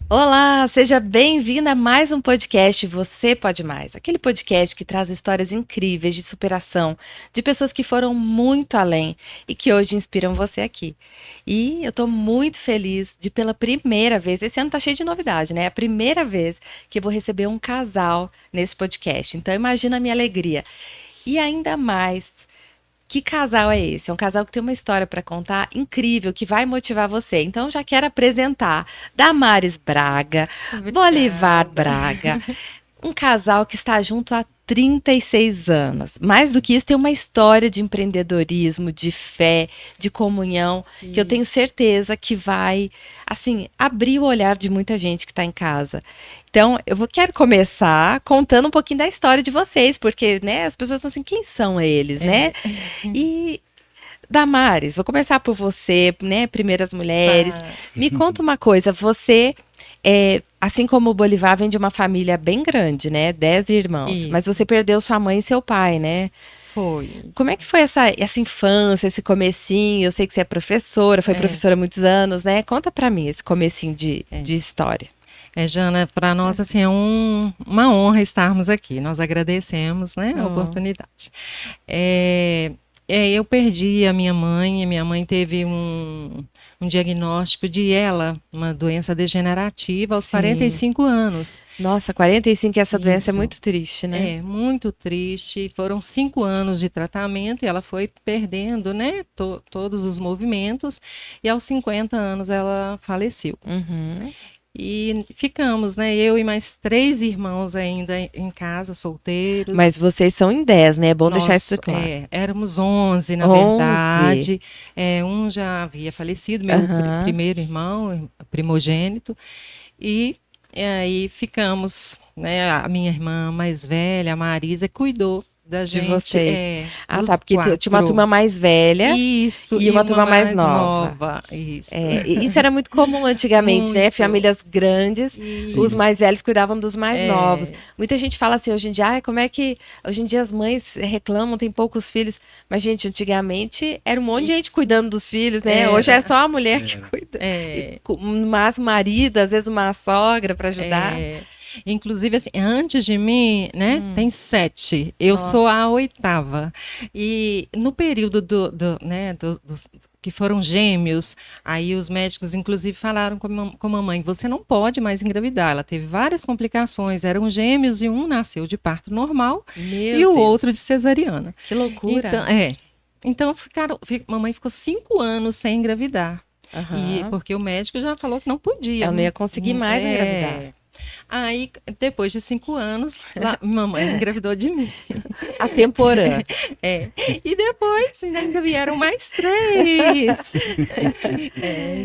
Olá, seja bem-vinda a mais um podcast Você Pode Mais. Aquele podcast que traz histórias incríveis de superação, de pessoas que foram muito além e que hoje inspiram você aqui. E eu tô muito feliz de pela primeira vez, esse ano tá cheio de novidade, né? É a primeira vez que eu vou receber um casal nesse podcast. Então imagina a minha alegria. E ainda mais, que casal é esse? É um casal que tem uma história para contar incrível, que vai motivar você. Então, já quero apresentar Damares Braga, Bolivar Obrigada. Braga, um casal que está junto há 36 anos. Mais do que isso, tem uma história de empreendedorismo, de fé, de comunhão, que eu tenho Isso. certeza que vai, assim, abrir o olhar de muita gente que está em casa. Então, quero começar contando um pouquinho da história de vocês, porque, né, as pessoas estão assim, quem são eles, né? É, E Damares, vou começar por você, né? Primeiras mulheres. tá. Me conta uma coisa, você, assim como o Bolivar, vem de uma família bem grande, né? 10 irmãos. Mas Isso. você perdeu sua mãe e seu pai, né? Foi. Como é que foi essa infância, esse comecinho? Eu sei que você é professora, foi É, professora há muitos anos, né? Conta pra mim esse comecinho é. de história. Jana, para nós assim é uma honra estarmos aqui. Nós agradecemos, né, a Oh, oportunidade. É, eu perdi a minha mãe. E minha mãe teve um diagnóstico de uma doença degenerativa aos sim. 45 anos. Nossa, 45, essa doença é Isso. muito triste, né? É muito triste. Foram 5 anos de tratamento e ela foi perdendo, né, todos os movimentos. E aos 50 anos ela faleceu. Uhum. E ficamos, né, eu e mais 3 irmãos ainda em casa, Mas solteiros. vocês são em 10, né? É bom deixar isso Nós claro. éramos 11, na 11. verdade. Um já havia falecido, meu Aham. primeiro irmão, primogênito. E, aí ficamos, né? A minha irmã mais velha, a Marisa, cuidou da De gente, vocês. Ah, tá. dos Porque tinha uma turma quatro. mais velha Isso, e e uma uma turma mais mais nova. nova. Isso. É, e isso era muito comum antigamente, né? Muito. Famílias grandes, os Isso. Sim. mais velhos cuidavam dos mais novos. É, Muita gente fala assim hoje em dia, como é que hoje em dia as mães reclamam, tem poucos filhos. Mas, gente, antigamente era um monte de gente isso. cuidando dos filhos, né? Hoje é Era. só a mulher que Era. cuida. E, É, no máximo, o marido, às vezes uma sogra para ajudar. é. Inclusive, assim, antes de mim, né, tem 7. Eu sou Nossa. a 8ª. E no período né, que foram gêmeos, aí os médicos, inclusive, falaram com a mamãe, você não pode mais engravidar. Ela teve várias complicações, eram gêmeos e um nasceu de parto normal Meu e o outro de Deus. cesariana. Que Então, loucura. mamãe ficou 5 anos sem engravidar. E Aham. porque o médico já falou que não podia. Ela não ia conseguir mais engravidar. Aí, depois de 5 anos, mamãe engravidou de mim. A temporã. É. E depois ainda vieram mais 3.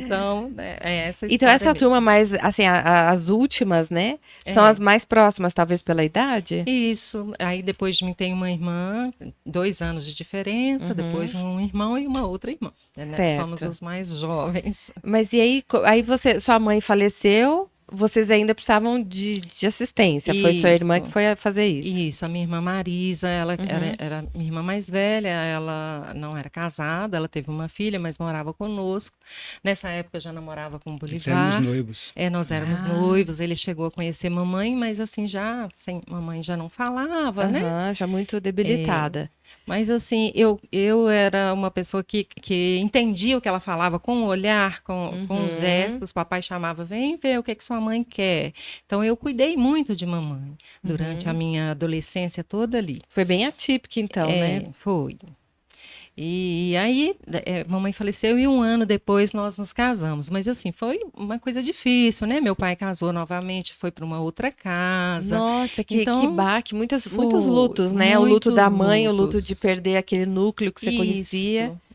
Então, é essa Então, história essa turma mesmo. mais, assim, as últimas, né? São É. as mais próximas, talvez pela idade? Isso. Aí depois de mim tem uma irmã, 2 anos de diferença, depois Uhum. um irmão e uma outra irmã. Né? Somos Certo. os mais jovens. Mas e aí, aí sua mãe faleceu, vocês ainda precisavam de assistência. Foi sua irmã que Isso. foi a fazer isso. Isso, a minha irmã Marisa, ela Uhum. era minha irmã mais velha, ela não era casada, ela teve uma filha, mas morava conosco. Nessa época eu já namorava com o Eles éramos Bolivar. noivos. Nós éramos Ah, noivos, ele chegou a conhecer mamãe, mas assim, já sem mamãe já não falava, né? aham, já muito debilitada. Mas assim, eu era uma pessoa que entendia o que ela falava com o olhar, com os Uhum, gestos. Papai chamava, vem ver o que que sua mãe quer. Então eu cuidei muito de mamãe durante a uhum. minha adolescência toda ali. Foi bem atípica, então, né? Foi. E aí, mamãe faleceu e 1 ano depois nós nos casamos. Mas assim, foi uma coisa difícil, né? Meu pai casou novamente, foi para uma outra casa. Nossa, que Então, baque, muitos foi lutos, né? O luto da muitos mãe, o luto de lutos. perder aquele núcleo que você conhecia. Isso.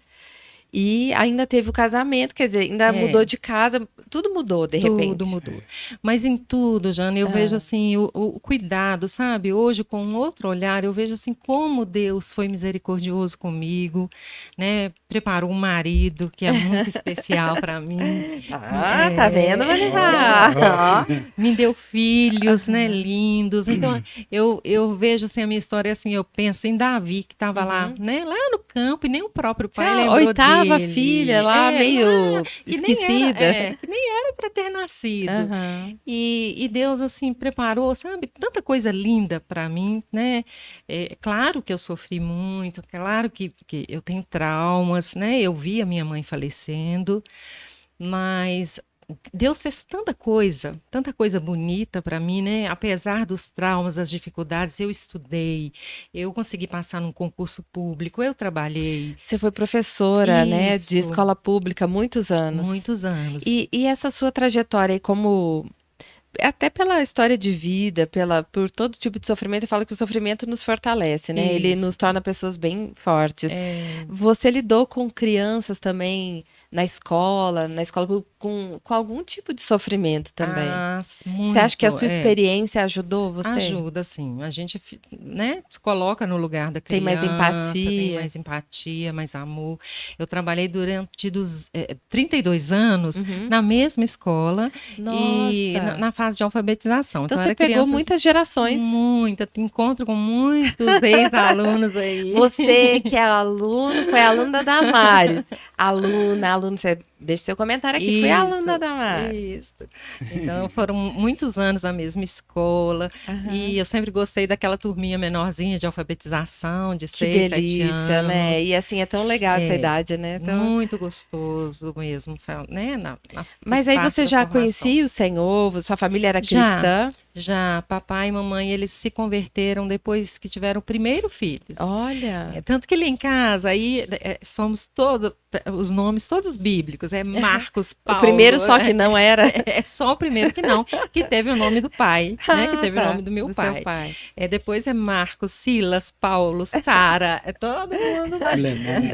E ainda teve o casamento, quer dizer, ainda mudou É. de casa, tudo mudou de Tudo repente. mudou. Mas em tudo, Jana, eu vejo Ah, assim o cuidado, sabe? Hoje, com um outro olhar, eu vejo assim como Deus foi misericordioso comigo, né? Preparou um marido que é muito especial para mim. tá vendo, Ó, Bolivar? Ó. Me deu filhos, né, Aham. lindos. Então, eu vejo assim a minha história assim, eu penso em Davi que estava lá, Uhum. né, lá no campo e nem o próprio Você é pai a lembrou oitava dele. filha lá, Lá meio que nem era, esquecida. que nem era para ter nascido. Aham. E Deus, assim, preparou, sabe, tanta coisa linda para mim, né? É claro que eu sofri muito, claro que eu tenho traumas, né? Eu vi a minha mãe falecendo, mas Deus fez tanta coisa bonita para mim, né? Apesar dos traumas, das dificuldades, eu estudei, eu consegui passar num concurso público, eu trabalhei. Você foi professora, né, de Isso, escola pública há muitos anos. muitos anos. E essa sua trajetória aí como até pela história de vida, por todo tipo de sofrimento, eu falo que o sofrimento nos fortalece, né? Ele Isso. nos torna pessoas bem fortes. É, Você lidou com crianças também na escola com algum tipo de sofrimento também. Você acha que a muito, sua experiência ajudou você? ajuda, sim. A gente, né, se coloca no lugar da Tem mais criança, tem empatia? mais empatia, mais amor. Eu trabalhei durante 32 anos Uhum. na mesma escola e Nossa! na fase de alfabetização. Então Então, você era pegou crianças muitas gerações. encontro com muitos ex-alunos aí. Você que é aluno, foi aluna da Damares. Aluna, você deixa seu comentário aqui. Fui aluna da Damares. Isso. Então, foram muitos anos na mesma escola. Aham. E eu sempre gostei daquela turminha menorzinha de alfabetização, de Que 6, 7 delícia, anos. né? E assim, é tão legal essa É, idade, né? Então... Muito gostoso mesmo, né? Mas fez aí parte você da já formação. conhecia o Senhor? Sua família era Já. cristã? Já, papai e mamãe, eles se converteram depois que tiveram o primeiro filho. Olha, Tanto que lá em casa, aí somos todos, os nomes todos bíblicos, é Marcos, o Paulo. primeiro só que não era. É só o primeiro que não, que teve o nome do pai, né? Que teve o tá, nome do meu do pai. seu pai. Depois é Marcos, Silas, Paulo, Sara, é todo mundo.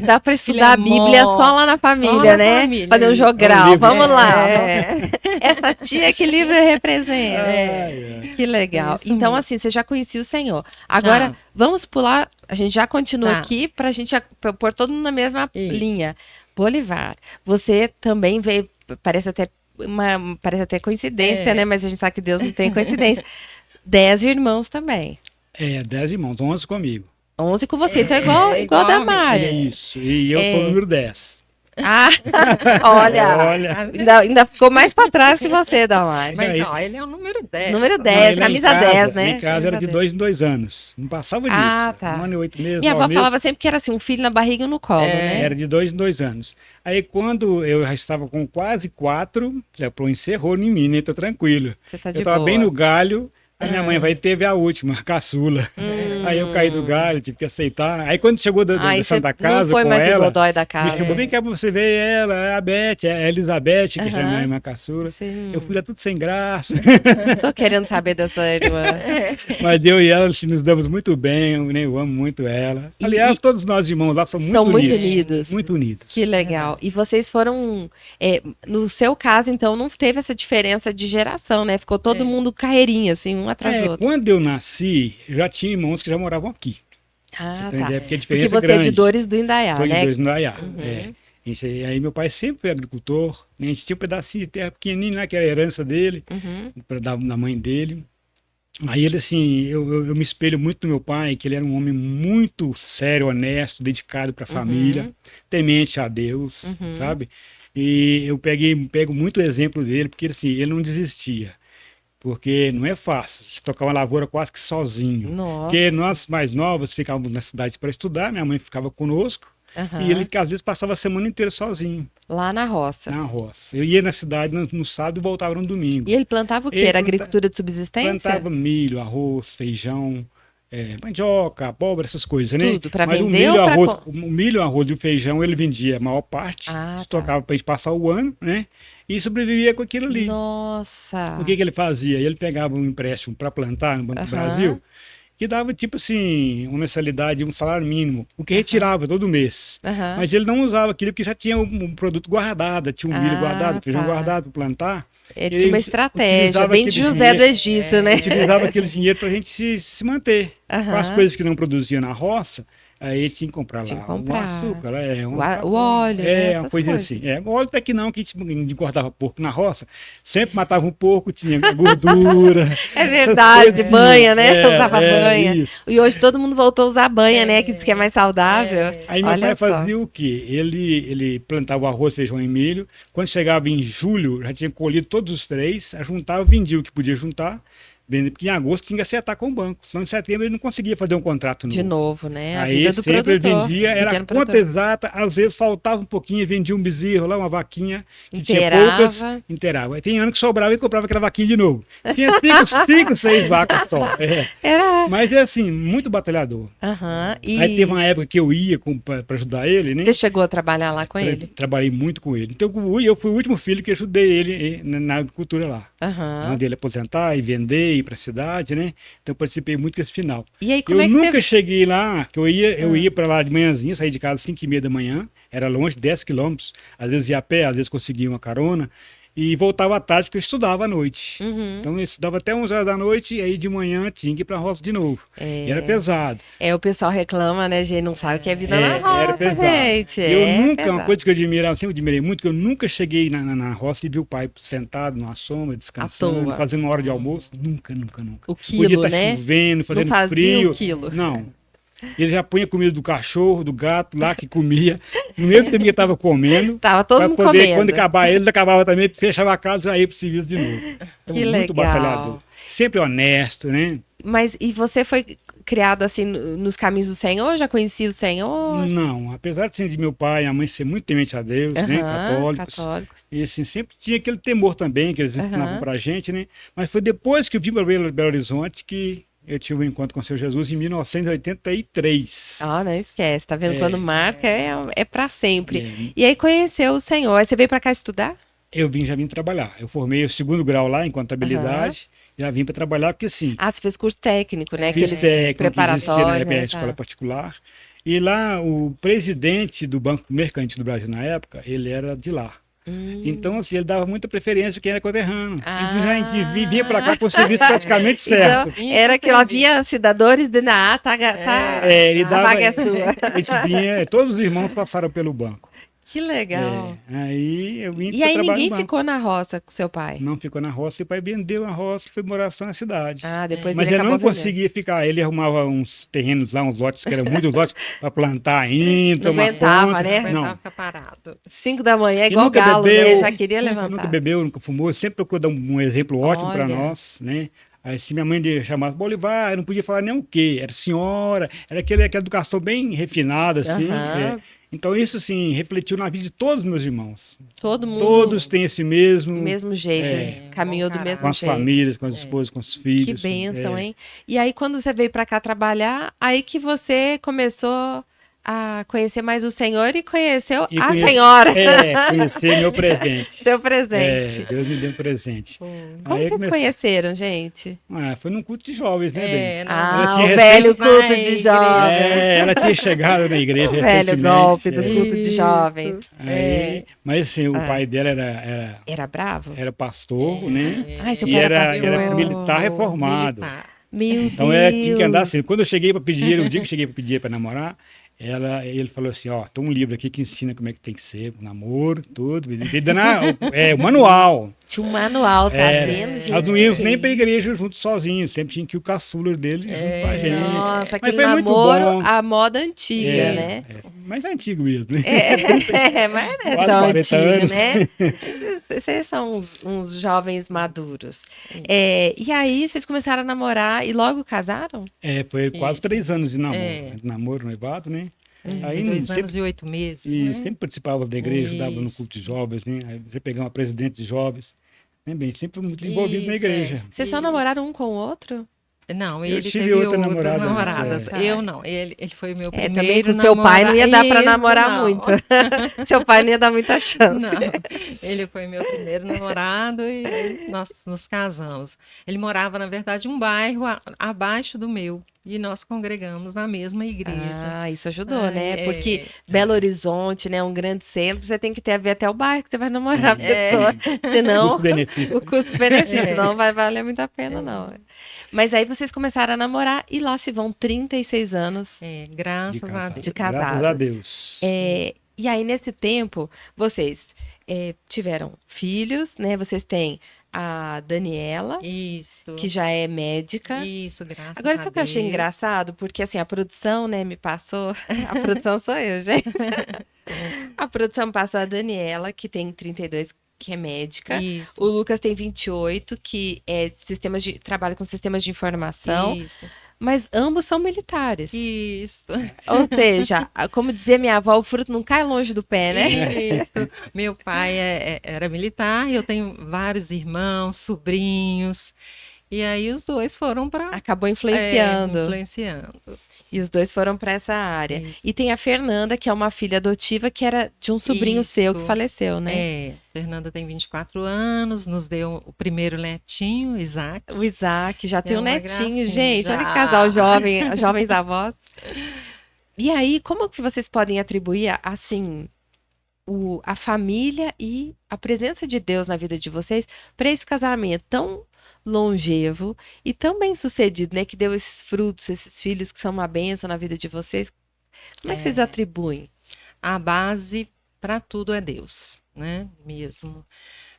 Dá para estudar a Bíblia só lá na família, na né? família, Fazer um isso. jogral. livro. Vamos lá. É. Essa tia, que livro representa? Ai, ai. Que legal. Isso Então, mesmo. assim, você já conhecia o Senhor. Agora, Já. vamos pular. A gente já continua Tá. aqui para a gente pôr todo mundo na mesma Isso. linha. Bolivar, você também veio. Parece até coincidência, né? Mas a gente sabe que Deus não tem coincidência. 10 irmãos também. 10 irmãos, 11 comigo. 11 com você. Então, igual a igual a mim. Damares. Isso, e eu sou o número 10. Ah, olha. Olha. Ainda ficou mais para trás que você, Damares. Mas, Aí- ó, ele é o número 10. Número Não, 10, ele lá em camisa casa- 10, né? Em casa era de Camisa 2 em 2 anos. Não passava disso. Ah, tá. 1 ano e 8 meses, Minha 9 avó meses. falava sempre que era assim, um filho na barriga e um no colo, né? Era de 2 em 2 anos. Aí quando eu já estava com quase 4, já encerrou em mim, né? Tô tranquilo. Você tá Eu de estava boa. bem no galho, a minha mãe teve a última, a caçula. Aí eu caí do galho, tive que aceitar. Aí quando chegou da Aí você Santa Casa não foi com mais o ela, dodói da me casa. chamou, vem cá pra você ver ela, é a Beth, é a Elizabeth, que já é minha irmã caçula. Sim. Eu fui lá tudo sem graça. Tô querendo saber da sua irmã. Mas eu e ela assim, nos damos muito bem, eu amo muito ela. E- Aliás, todos nós irmãos lá são muito São muito unidos. unidos. Muito unidos. Que legal. E vocês foram. No seu caso, então, não teve essa diferença de geração, né? Ficou todo mundo carreirinha, assim, um atrás do outro. Quando eu nasci, já tinha irmãos que já moravam aqui. Ah, Então, tá. porque a Porque diferença você é grande. é de Dores do Indaiá, Foi de né? dois no Daiá. Isso aí meu pai sempre foi agricultor, né? A gente tinha um pedacinho de terra pequenininho, né? Que era a herança dele, da mãe dele. Aí ele, assim, eu me espelho muito no meu pai, que ele era um homem muito sério, honesto, dedicado para a família, temente a Deus, sabe? E eu pego muito exemplo dele, porque assim, ele não desistia. Porque não é fácil, você tocar uma lavoura quase que sozinho. Nossa. Porque nós mais novos ficávamos na cidade para estudar, minha mãe ficava conosco, Aham. e ele às vezes passava a semana inteira sozinho, Lá na roça. na roça. Eu ia na cidade no sábado e voltava no domingo. E ele plantava o quê? Ele Era planta- agricultura de subsistência? Plantava milho, arroz, feijão, mandioca, abóbora, essas coisas, né? Tudo, pra Mas o vender milho, ou pra arroz, co- o milho, arroz e o feijão ele vendia a maior parte, Ah, tá. tocava para gente passar o ano, né? E sobrevivia com aquilo ali. Nossa. O que ele fazia? Ele pegava um empréstimo para plantar no Banco do Aham. Brasil, que dava tipo assim, uma mensalidade, um salário mínimo, o que retirava todo mês. Aham. Mas ele não usava aquilo porque já tinha um produto guardado, tinha um milho Ah, guardado, feijão tá. guardado para plantar. Ele tinha uma estratégia, utilizava bem de aquele José do dinheiro- Egito, né? Utilizava aquele dinheiro para a gente se manter. Com as Aham. coisas que não produzia na roça, Aí tinha que comprar Tinha lá que comprar. um açúcar, O óleo, né? uma Essas coisa coisas. assim. O óleo até que não, que a gente engordava porco na roça. Sempre matava um porco, tinha gordura. É essas verdade, coisas banha, né? Usava É, banha. isso. E hoje todo mundo voltou a usar banha, né? Que diz que é mais saudável. Aí meu Olha pai só. fazia o quê? Ele plantava arroz, feijão e milho. Quando chegava em julho, já tinha colhido todos os três, juntava, vendia o que podia juntar. Porque em agosto tinha que acertar com o banco. Senão em setembro ele não conseguia fazer um contrato novo. De novo, né? A Aí vida do sempre produtor. vendia, era pequeno conta produtor. exata, às vezes faltava um pouquinho, vendia um bezerro lá, uma vaquinha, que tinha Inteirava. poucas, inteirava. Aí tem ano que sobrava e comprava aquela vaquinha de novo. Tinha cinco, seis vacas só. Era. Mas é assim, muito batalhador. Aham. Aí teve uma época que eu ia para ajudar ele, né? Você chegou a trabalhar lá com ele? Trabalhei muito com ele. Então eu fui o último filho que ajudei ele na agricultura lá. Aham. Antes dele aposentar e vender, ir para a cidade, né? Então eu participei muito desse final. E aí, como Eu é que nunca você... cheguei lá, que eu ia para lá de manhãzinha, saí de casa às 5h30 da manhã, era longe, 10 quilômetros, às vezes ia a pé, às vezes conseguia uma carona, e voltava à tarde, porque eu estudava à noite. Uhum. Então eu estudava até 11 horas da noite, e aí de manhã tinha que ir para a roça de novo. E era pesado. O pessoal reclama, né, gente? Não sabe o que é vida na roça, Era pesado. gente. Eu nunca, pesado. uma coisa que eu admirava, sempre admirei muito, que eu nunca cheguei na roça e vi o pai sentado numa sombra, descansando, toa. fazendo uma hora de almoço. Nunca. O Podia quilo, estar né? chovendo, fazendo fazia frio. o quilo. Não. Ele já punha comida do cachorro, do gato lá que comia. No mesmo tempo que estava comendo. Tava todo pra mundo poder, comendo. quando acabar ele acabava também, fechava a casa e já ia pro serviço de novo. Então, Que muito legal. batalhador. Sempre honesto, né? Mas e você foi criado assim nos caminhos do Senhor? Já conhecia o Senhor? Não, apesar de meu pai e minha mãe ser muito temente a Deus, né? Católicos. E assim, sempre tinha aquele temor também que eles ensinavam pra gente, né? Mas foi depois que eu vim para Belo Horizonte que eu tive um encontro com o Senhor Jesus em 1983. Ah, não esquece. Tá vendo? Quando marca é para sempre. E aí conheceu o Senhor. Aí você veio para cá estudar? Já vim trabalhar. Eu formei o 2º grau lá em contabilidade. Já vim para trabalhar porque assim. Ah, você fez curso técnico, né? Fiz técnico, preparatório, na escola particular. E lá o presidente do Banco Mercantil do Brasil na época, ele era de lá. Então, assim, ele dava muita preferência a quem era conterrâneo. Então, a gente vinha para cá com o serviço praticamente certo. Então, era que lá vinha cidadores de a vaga é sua. A gente vinha, todos os irmãos passaram pelo banco. Que legal. Aí eu vim E aí ninguém ficou na roça com seu pai? Não ficou na roça, e o pai vendeu a roça e foi morar só na cidade. Depois Mas ele não conseguia ficar, ele arrumava uns terrenos lá, uns lotes, que eram muitos lotes, para plantar ainda, não aguentava, conta. né? Não aguentava ficar parado. 5 da manhã, igual galo, né? Já queria levantar. Nunca bebeu, nunca fumou, sempre procurou dar um exemplo ótimo para nós, né? Aí se minha mãe chamasse Bolivar, eu não podia falar nem o quê, era senhora, era aquela educação bem refinada, assim. Então isso, assim, refletiu na vida de todos os meus irmãos. Todo mundo. Todos têm esse mesmo jeito, caminhou do mesmo jeito. Com as famílias, com as esposas, com os filhos. Que bênção, hein? E aí quando você veio para cá trabalhar, aí que você começou a conhecer mais o Senhor e conheceu a senhora. Conhecer meu presente. Seu presente. Deus me deu um presente. Como aí vocês conheceram, gente? Foi num culto de jovens, né, bem? O velho culto de jovens. Ela tinha chegado na igreja o velho golpe do culto de jovens. Mas assim, o pai dela era bravo? Era pastor, né? Seu pai era militar reformado. Meu então Deus. Tinha que andar assim. Quando eu cheguei para pedir, o dia que eu cheguei para pedir para namorar, ele falou assim, tem um livro aqui que ensina como é que tem que ser, o namoro, tudo. Ele dando o manual. Tinha um manual, tá vendo, gente? Nós não íamos nem para a igreja juntos sozinhos, sempre tinha que ir o caçula dele junto com a gente. Nossa, aquele namoro, a moda antiga, né? Mas é antigo mesmo, né? Mas não é tão antigo, né? Vocês são uns jovens maduros. E aí, vocês começaram a namorar e logo casaram? Foi quase 3 anos de namoro. Namoro, noivado, né? Aí, 2 anos e 8 meses. E sempre participava da igreja, ajudava no culto de jovens, né? Aí você pegava uma presidente de jovens. Né, bem, sempre muito envolvido na igreja. Vocês só namoraram um com o outro? Não, ele teve outras namoradas. Eu não, ele foi meu primeiro também com seu pai não ia dar para namorar muito. Seu pai não ia dar muita chance. Não, ele foi meu primeiro namorado e nós nos casamos. Ele morava, na verdade, um bairro abaixo do meu. e nós congregamos na mesma igreja. Ah, isso ajudou, né? Ai, Porque Belo Horizonte, né, um grande centro, você tem que ter a ver até o bairro que você vai namorar a pessoa. Senão, Custo-benefício. o custo-benefício não vai valer muito a pena, não. Mas aí vocês começaram a namorar e lá se vão 36 anos Graças a Deus. de casados. Graças a Deus. E aí, nesse tempo, vocês tiveram filhos, né? Vocês têm a Daniela, Isso. que já é médica. Isso, graças Agora, a sabe o que eu achei Deus. engraçado? Porque, assim, a produção, né, me passou... A produção sou eu, gente. A produção me passou a Daniela, que tem 32, que é médica. Isso. O Lucas tem 28, que trabalha com sistemas de informação. Isso. Mas ambos são militares. Isso. Ou seja, como dizia minha avó, o fruto não cai longe do pé, né? Isso. Meu pai era militar e eu tenho vários irmãos, sobrinhos. E aí os dois foram para... Acabou influenciando. Influenciando. E os dois foram para essa área. Isso. E tem a Fernanda, que é uma filha adotiva, que era de um sobrinho Isso. seu que faleceu, né? Fernanda tem 24 anos, nos deu o primeiro netinho, Isaac. O Isaac já tem um uma netinho, gracinha, gente. já. Olha que casal jovem, jovens avós. E aí, como que vocês podem atribuir, assim, a família e a presença de Deus na vida de vocês para esse casamento tão longevo e tão bem sucedido, né? Que deu esses frutos, esses filhos que são uma bênção na vida de vocês. Como é que vocês atribuem? A base para tudo é Deus, né? Mesmo.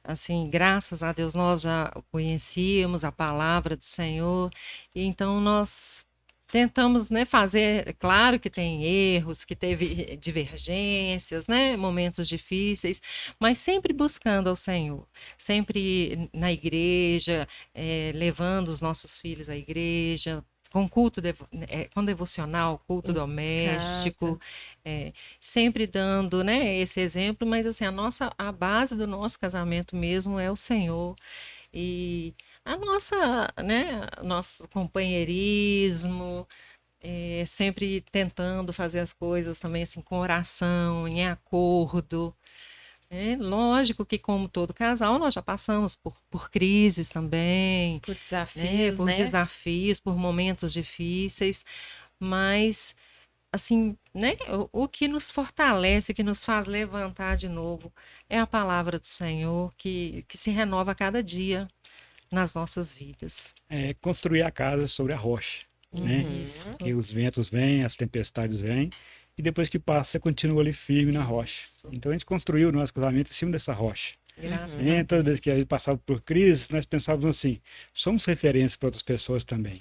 Assim, graças a Deus nós já conhecíamos a palavra do Senhor, e então nós tentamos, né, fazer, claro que tem erros, que teve divergências, né, momentos difíceis, mas sempre buscando ao Senhor, sempre na igreja, levando os nossos filhos à igreja, com culto, com devocional, culto doméstico, sempre dando, né, esse exemplo, mas assim, a base do nosso casamento mesmo é o Senhor. E a nosso companheirismo, sempre tentando fazer as coisas também assim com oração, em acordo. Lógico que, como todo casal, nós já passamos por crises também, Por desafios, por né? desafios, por momentos difíceis, mas assim, né, o que nos fortalece, o que nos faz levantar de novo é a palavra do Senhor que se renova a cada dia nas nossas vidas. Construir a casa sobre a rocha, né? Que os ventos vêm, as tempestades vêm, e depois que passa, você continua ali firme na rocha. Então a gente construiu o nosso casamento em cima dessa rocha. Graças a Todas as vezes Deus. que a gente passava por crises, nós pensávamos assim, somos referência para outras pessoas também.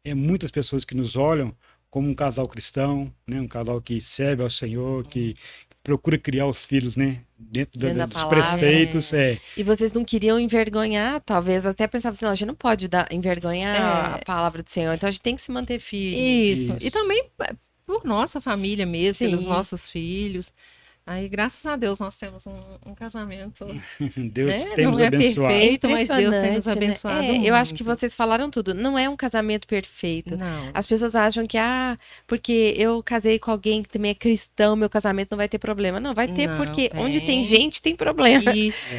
Muitas pessoas que nos olham como um casal cristão, né? Um casal que serve ao Senhor, que procura criar os filhos, né? Dentro da dos palavra. preceitos. E vocês não queriam envergonhar, talvez até pensavam assim, não, a gente não pode envergonhar a palavra do Senhor, então a gente tem que se manter firme. Isso. E também por nossa família mesmo, Sim. pelos nossos filhos. Aí, graças a Deus, nós temos um casamento. Deus tem nos não é abençoado. perfeito, mas Deus tem nos Impressionante, né? abençoado Eu acho muito. que vocês falaram tudo. Não é um casamento perfeito. Não. As pessoas acham que, porque eu casei com alguém que também é cristão, meu casamento não vai ter problema. Não, vai ter, Não, porque tem. onde tem gente, tem problema. Isso.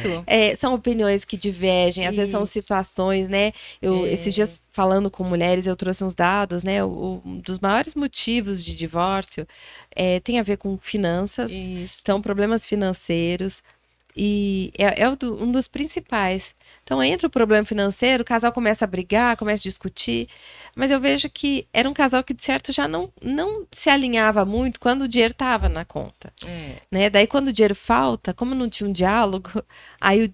São opiniões que divergem, às vezes são Isso. situações, né? Esses dias, falando com mulheres, eu trouxe uns dados, né? Um dos maiores motivos de divórcio tem a ver com finanças. Isso. Então, problemas financeiros. E um dos principais. Então, entra o problema financeiro, o casal começa a brigar, começa a discutir. Mas eu vejo que era um casal que, de certo, já não se alinhava muito quando o dinheiro estava na conta. Né? Daí, quando o dinheiro falta, como não tinha um diálogo, aí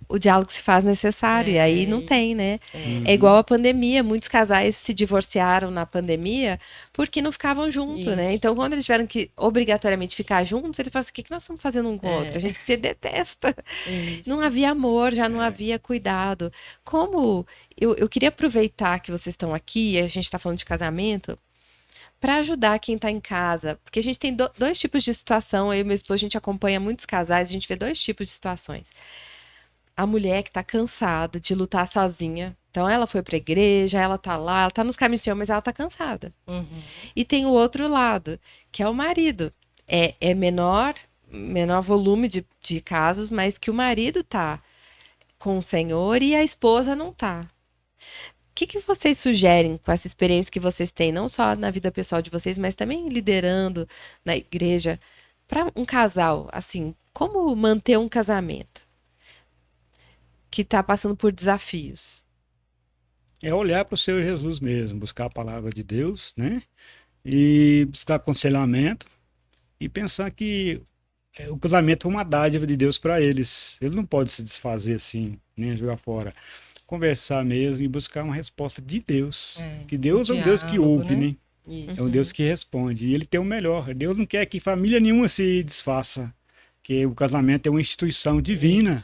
o diálogo se faz necessário, e aí não tem, né? É igual a pandemia, muitos casais se divorciaram na pandemia porque não ficavam juntos, né? Então, quando eles tiveram que obrigatoriamente ficar juntos, eles falam assim, o que nós estamos fazendo um com o outro? A gente se detesta. Isso. Não havia amor, já não havia cuidado. Como eu queria aproveitar que vocês estão aqui, e a gente está falando de casamento, para ajudar quem está em casa, porque a gente tem dois tipos de situação, eu e meu esposo, a gente acompanha muitos casais, a gente vê dois tipos de situações. A mulher que está cansada de lutar sozinha. Então, ela foi para a igreja, ela está lá, ela está nos caminhos do Senhor, mas ela está cansada. E tem o outro lado, que é o marido. É menor volume de casos, mas que o marido está com o Senhor e a esposa não está. que vocês sugerem com essa experiência que vocês têm, não só na vida pessoal de vocês, mas também liderando na igreja, para um casal, assim, como manter um casamento que está passando por desafios? É olhar para o Senhor Jesus mesmo, buscar a palavra de Deus, né? E buscar aconselhamento e pensar que o casamento é uma dádiva de Deus para eles. Eles não podem se desfazer assim, nem jogar fora. Conversar mesmo e buscar uma resposta de Deus. Que Deus é um Deus que ouve, né? É um Deus que responde. E ele tem o melhor. Deus não quer que família nenhuma se desfaça. Que o casamento é uma instituição divina,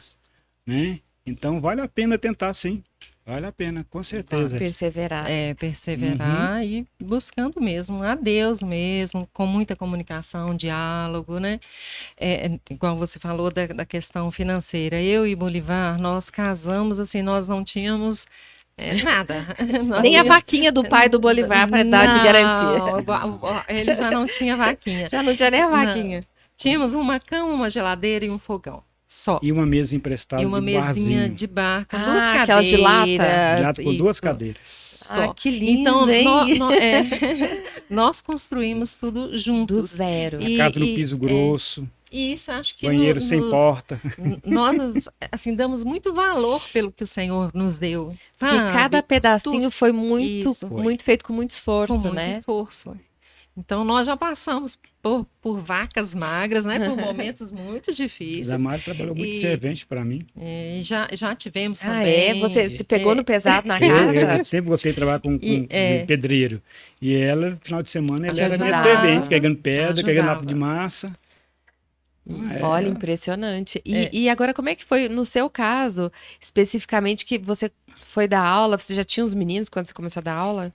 né? Então vale a pena tentar, sim. Vale a pena, com certeza. Perseverar. Perseverar e buscando mesmo a Deus mesmo, com muita comunicação, diálogo, né? Igual você falou da questão financeira. Eu e Bolivar, nós casamos assim, nós não tínhamos nada. Nem a vaquinha do pai do Bolivar para dar de garantia. Ele já não tinha vaquinha. Já não tinha nem a vaquinha. Não. Tínhamos uma cama, uma geladeira e um fogão. Só. E uma mesa emprestada e uma de mesinha barzinho. de bar com duas cadeiras. Aquelas de lata? De lata com duas cadeiras. Só. Que lindo, então, hein? nós construímos tudo juntos. Do zero. A casa no piso grosso. E isso acho que banheiro sem porta. Nós assim damos muito valor pelo que o Senhor nos deu, sabe? Porque cada pedacinho foi muito feito com muito esforço, com muito né? esforço. Então nós já passamos por vacas magras, né? Por momentos muito difíceis. A Mari trabalhou muito servente para mim. E já tivemos também. Você pegou no pesado na casa? Eu sempre gostei de trabalhar com pedreiro. E ela, no final de semana, ela era minha servente, pegando pedra, pegando lata de massa. Olha, impressionante. E agora, como é que foi no seu caso, especificamente, que você foi dar aula? Você já tinha os meninos quando você começou a dar aula?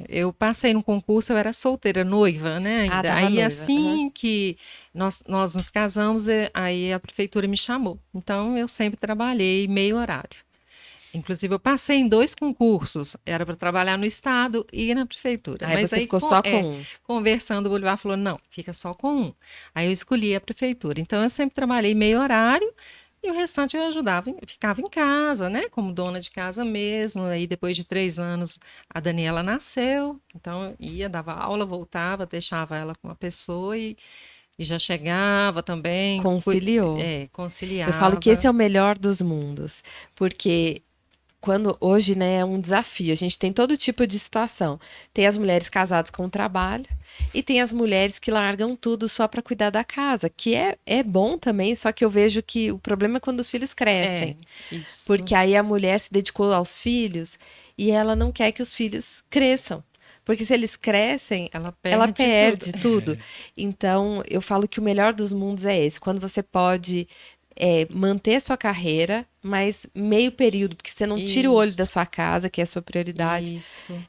Eu passei no concurso, eu era solteira, noiva, né? Ainda. Aí noiva. Assim que nós nos casamos, aí a prefeitura me chamou. Então eu sempre trabalhei meio horário. Inclusive, eu passei em 2 concursos. Era para trabalhar no Estado e na Prefeitura. Mas você ficou só com um? Conversando, o Bolivar falou, não, fica só com um. Aí eu escolhi a Prefeitura. Então, eu sempre trabalhei meio horário e o restante eu ajudava, ficava em casa, né? Como dona de casa mesmo. Aí, depois de 3 anos, a Daniela nasceu. Então, eu ia, dava aula, voltava, deixava ela com uma pessoa e já chegava também. Conciliou. Conciliava. Eu falo que esse é o melhor dos mundos. Porque hoje, né, é um desafio. A gente tem todo tipo de situação. Tem as mulheres casadas com o trabalho e tem as mulheres que largam tudo só para cuidar da casa, que é bom também, só que eu vejo que o problema é quando os filhos crescem. Isso. Porque aí a mulher se dedicou aos filhos e ela não quer que os filhos cresçam. Porque se eles crescem, ela perde tudo. Então, eu falo que o melhor dos mundos é esse. Quando você pode manter sua carreira, mas meio período, porque você não tira o olho da sua casa, que é a sua prioridade,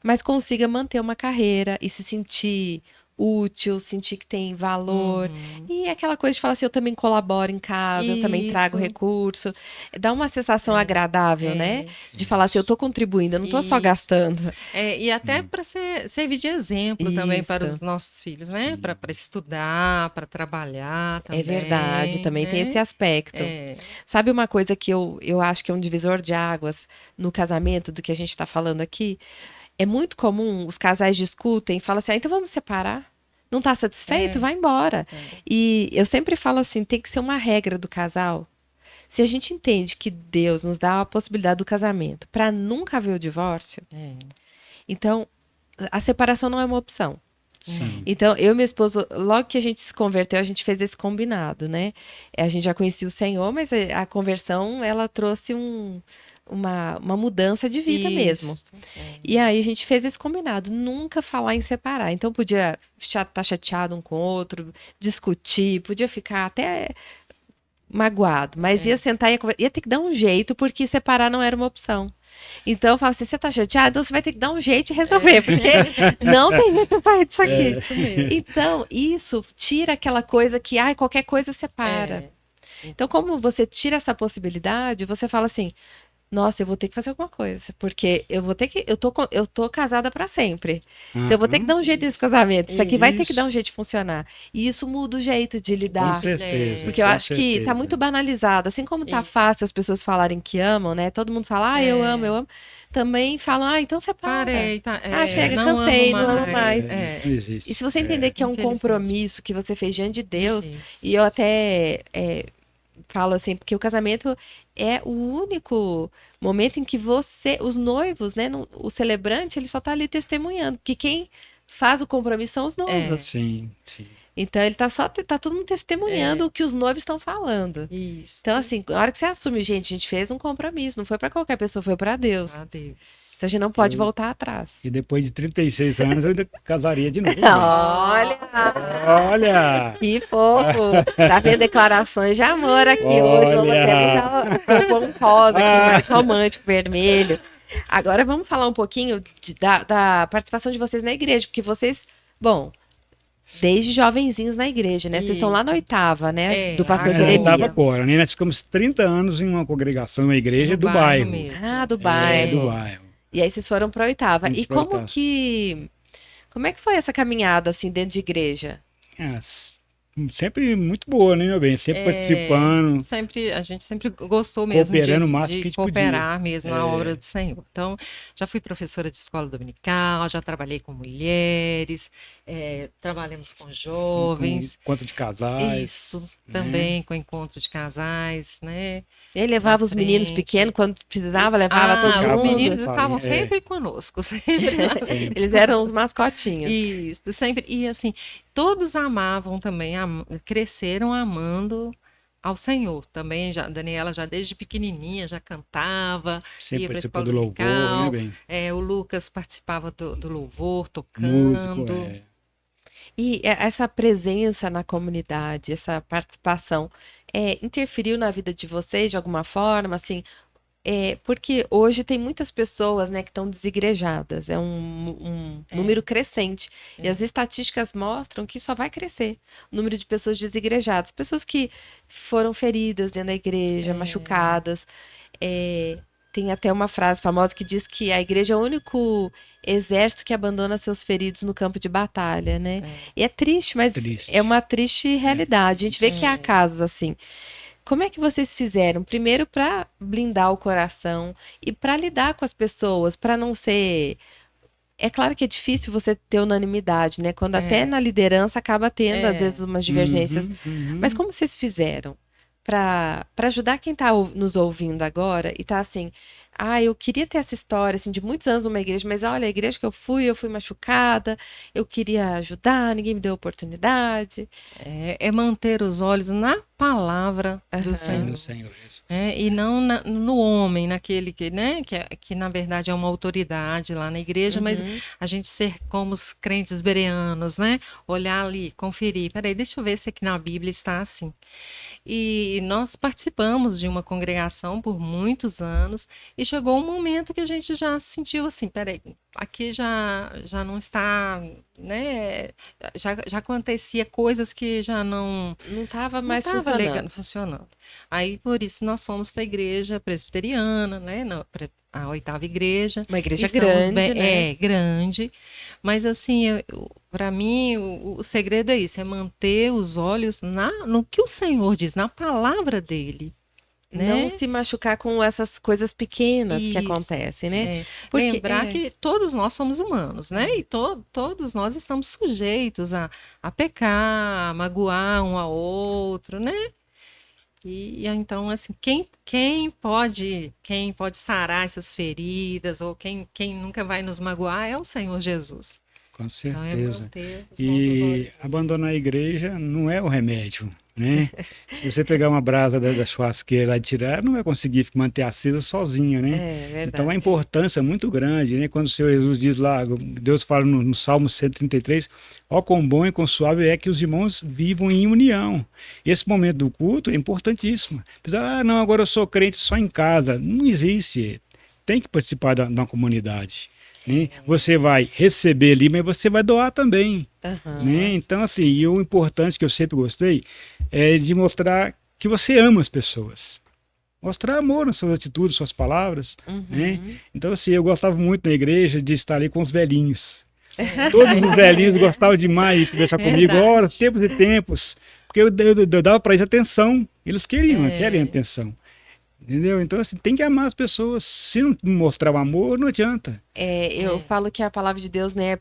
mas consiga manter uma carreira e se sentir útil, sentir que tem valor. E aquela coisa de falar assim, eu também colaboro em casa, eu também trago recurso. Dá uma sensação agradável, né? De falar assim, eu tô contribuindo, eu não tô só gastando. E até para servir de exemplo também para os nossos filhos, né? Para estudar, para trabalhar também. É verdade, também tem esse aspecto. Sabe uma coisa que eu acho que é um divisor de águas no casamento, do que a gente está falando aqui? É muito comum os casais discutem e falam assim, então vamos separar? Não está satisfeito? Vai embora. E eu sempre falo assim, tem que ser uma regra do casal. Se a gente entende que Deus nos dá a possibilidade do casamento para nunca haver o divórcio, então a separação não é uma opção. Sim. Então, eu e meu esposo, logo que a gente se converteu, a gente fez esse combinado, né? A gente já conhecia o Senhor, mas a conversão, ela trouxe uma mudança de vida mesmo. E aí a gente fez esse combinado, nunca falar em separar. Então podia estar chateado um com o outro, discutir, podia ficar até magoado, mas ia sentar e ia ter que dar um jeito, porque separar não era uma opção. Então eu falo assim, você tá chateado? Então você vai ter que dar um jeito de resolver, porque não tem jeito de sair disso aqui. Isso mesmo. Então, isso tira aquela coisa que, qualquer coisa separa. Então, como você tira essa possibilidade, você fala assim, nossa, eu vou ter que fazer alguma coisa, porque eu tô casada para sempre. Então eu vou ter que dar um jeito nesse casamento. Isso aqui vai ter que dar um jeito de funcionar. E isso muda o jeito de Com lidar. certeza. Porque eu com acho que tá certeza. muito banalizado. Assim como tá Isso. fácil as pessoas falarem que amam, né? Todo mundo fala, eu amo, eu amo. Também falam, então separa. Parei, tá, Chega, não cansei, amo não amo mais. Não existe. E se você entender que é um Infelizmente. compromisso que você fez diante de Deus, Isso. e eu até falo assim, porque o casamento é o único momento em que os noivos, né, o celebrante, ele só tá ali testemunhando, que quem faz o compromisso são os noivos. Sim, sim. Então ele tá todo mundo testemunhando o que os noivos estão falando. Isso. Então assim, na hora que você assume, gente, a gente fez um compromisso, não foi para qualquer pessoa, foi para Deus. Adeus. Então a gente não pode voltar atrás. E depois de 36 anos eu ainda casaria de novo. Olha! Olha! Que fofo! Tá vendo declarações de amor aqui hoje. Vamos até propor um rosa aqui, mais romântico, vermelho. Agora vamos falar um pouquinho da participação de vocês na igreja, porque vocês, bom, desde jovenzinhos na igreja, né? Vocês estão lá na 8ª, né? Do pastor Eu estava Jeremias. agora, né? Nós ficamos 30 anos em uma congregação, uma igreja No do bairro. mesmo. Ah, do É, bairro. do bairro. E aí vocês foram pra 8ª. Fomos E pra como 8ª. como é que foi essa caminhada, assim, dentro de igreja? Sempre muito boa, né, meu bem? Sempre participando. A gente sempre gostou mesmo Cooperando o máximo de que a gente cooperar mesmo na É. obra do Senhor. Então, já fui professora de escola dominical, já trabalhei com mulheres, trabalhamos com jovens. Com encontro de casais. Isso, também com encontro de casais, né? Ele levava os meninos frente. pequenos, quando precisava, levava todo os mundo. meninos Família, estavam sempre conosco, sempre lá. Sempre. Eles eram os mascotinhos. Isso, sempre. E assim, todos amavam também, cresceram amando ao Senhor. Também, Daniela já desde pequenininha já cantava, Sempre ia para a participou escola do louvor, dominical. né, bem? O Lucas participava do louvor, tocando. Músico, E essa presença na comunidade, essa participação, interferiu na vida de vocês de alguma forma, assim? Porque hoje tem muitas pessoas, né, que estão desigrejadas, é um número crescente. E as estatísticas mostram que só vai crescer o número de pessoas desigrejadas, pessoas que foram feridas dentro da igreja, machucadas. Tem até uma frase famosa que diz que a igreja é o único exército que abandona seus feridos no campo de batalha, né? E é triste, mas Triste. é uma triste realidade. A gente vê que há casos assim. Como é que vocês fizeram? Primeiro, para blindar o coração e para lidar com as pessoas, para não ser. É claro que é difícil você ter unanimidade, né? Quando até na liderança acaba tendo, às vezes, umas divergências. Mas como vocês fizeram para ajudar quem está nos ouvindo agora e tá assim, eu queria ter essa história assim, de muitos anos numa igreja, mas olha, a igreja que eu fui machucada, eu queria ajudar, ninguém me deu oportunidade. É manter os olhos na palavra do Senhor. No Senhor Jesus. E não no homem, naquele que, né, que na verdade é uma autoridade lá na igreja, mas a gente ser como os crentes bereanos, né? Olhar ali, conferir. Peraí, deixa eu ver se aqui na Bíblia está assim. E nós participamos de uma congregação por muitos anos e chegou um momento que a gente já sentiu assim, peraí, aqui já não está, né? Já acontecia coisas que já não estava mais funcionando. Aí por isso nós fomos para a igreja presbiteriana, né? A 8ª igreja. Uma igreja grande, né? Grande. Mas assim, para mim, o segredo é isso, é manter os olhos no que o Senhor diz, na palavra dele. Né? Não se machucar com essas coisas pequenas que acontecem, né? Porque, lembrar que todos nós somos humanos, né? E todos nós estamos sujeitos a pecar, a magoar um ao outro, né? E então, assim, quem pode sarar essas feridas, ou quem nunca vai nos magoar é o Senhor Jesus. Com certeza. Então, e abandonar a igreja não é o remédio, né? Se você pegar uma brasa da churrasqueira lá e tirar, não vai conseguir manter acesa sozinha, né? É verdade. Então a importância é muito grande, né? Quando o Senhor Jesus diz lá, Deus fala no Salmo 133, ó quão bom e quão suave é que os irmãos vivam em união. Esse momento do culto é importantíssimo. Apesar, não, agora eu sou crente só em casa. Não existe. Tem que participar de uma comunidade. Né? Você vai receber ali, mas você vai doar também. Né? Então, assim, e o importante que eu sempre gostei é de mostrar que você ama as pessoas. mostrar amor nas suas atitudes, suas palavras, né? Uhum. Então, assim, eu gostava muito na igreja de estar ali com os velhinhos. Todos os velhinhos gostavam demais de conversar comigo, Verdade. horas, tempos e tempos, porque eu dava para eles atenção, eles querem atenção, entendeu? Então, assim, tem que amar as pessoas, se não mostrar o amor, não adianta. Eu falo que a palavra de Deus, né,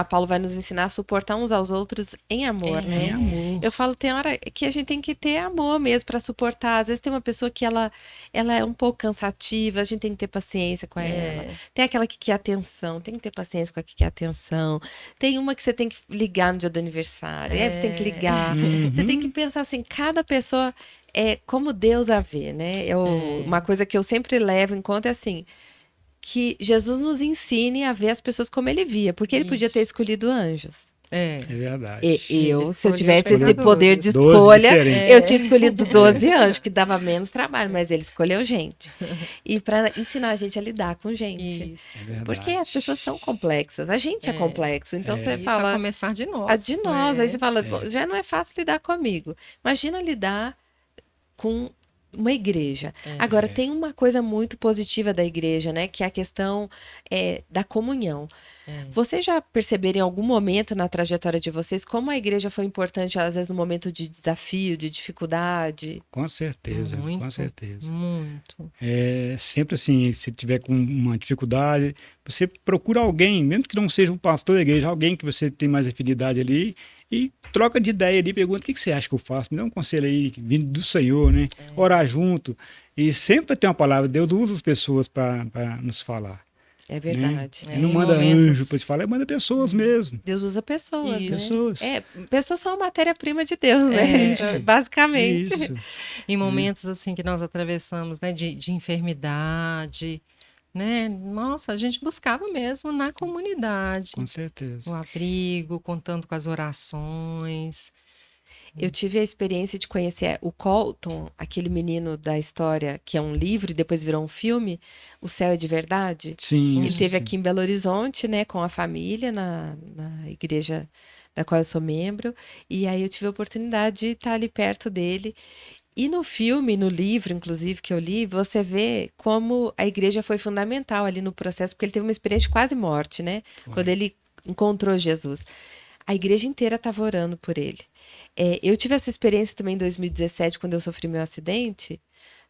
Paulo vai nos ensinar a suportar uns aos outros em amor, né? É amor. Eu falo, tem hora que a gente tem que ter amor mesmo para suportar. Às vezes tem uma pessoa que ela é um pouco cansativa, a gente tem que ter paciência com ela. Tem aquela que quer atenção, tem que ter paciência com a que quer atenção. Tem uma que você tem que ligar no dia do aniversário, aí você tem que ligar. Você tem que pensar assim, cada pessoa é como Deus a vê, né? Uma coisa que eu sempre levo em conta é assim, que Jesus nos ensine a ver as pessoas como ele via, porque ele podia ter escolhido anjos. É verdade. Se eu escolheu tivesse esse pecadores. poder de 12 escolha, diferentes. eu tinha escolhido 12 anjos, que dava menos trabalho, mas ele escolheu gente. E para ensinar a gente a lidar com gente. Isso. É verdade. Porque as pessoas são complexas, a gente é complexo. Então você Isso, a fala, começar de nós. a de nós, aí você fala, É. já não é fácil lidar comigo. Imagina lidar com uma igreja. Agora, tem uma coisa muito positiva da igreja, né? Que é a questão da comunhão. Vocês já perceberam em algum momento na trajetória de vocês como a igreja foi importante, às vezes, no momento de desafio, de dificuldade? Com certeza, com Muito, certeza. muito. É, sempre assim, se tiver com uma dificuldade, você procura alguém, mesmo que não seja um pastor da igreja, alguém que você tem mais afinidade ali, e troca de ideia ali, pergunta: o que você acha que eu faço? Me dá um conselho aí, vindo do Senhor, né? Orar junto. E sempre tem uma palavra, Deus usa as pessoas para nos falar. É verdade. Ele não Em manda momentos- anjo para te falar, ele manda pessoas mesmo. Deus usa pessoas, Isso. né? Pessoas. Pessoas são a matéria-prima de Deus, né? Basicamente. Isso. Em momentos assim que nós atravessamos, né, de enfermidade, né? Nossa, a gente buscava mesmo na comunidade, Com certeza. o abrigo, contando com as orações. Eu tive a experiência de conhecer o Colton, aquele menino da história, que é um livro e depois virou um filme, O Céu é de Verdade. Sim. Ele isso esteve sim. aqui em Belo Horizonte, né, com a família, na igreja da qual eu sou membro. E aí eu tive a oportunidade de estar ali perto dele. E no filme, no livro, inclusive, que eu li, você vê como a igreja foi fundamental ali no processo, porque ele teve uma experiência de quase morte, né? Quando ele encontrou Jesus. A igreja inteira estava orando por ele. Eu tive essa experiência também em 2017, quando eu sofri meu acidente.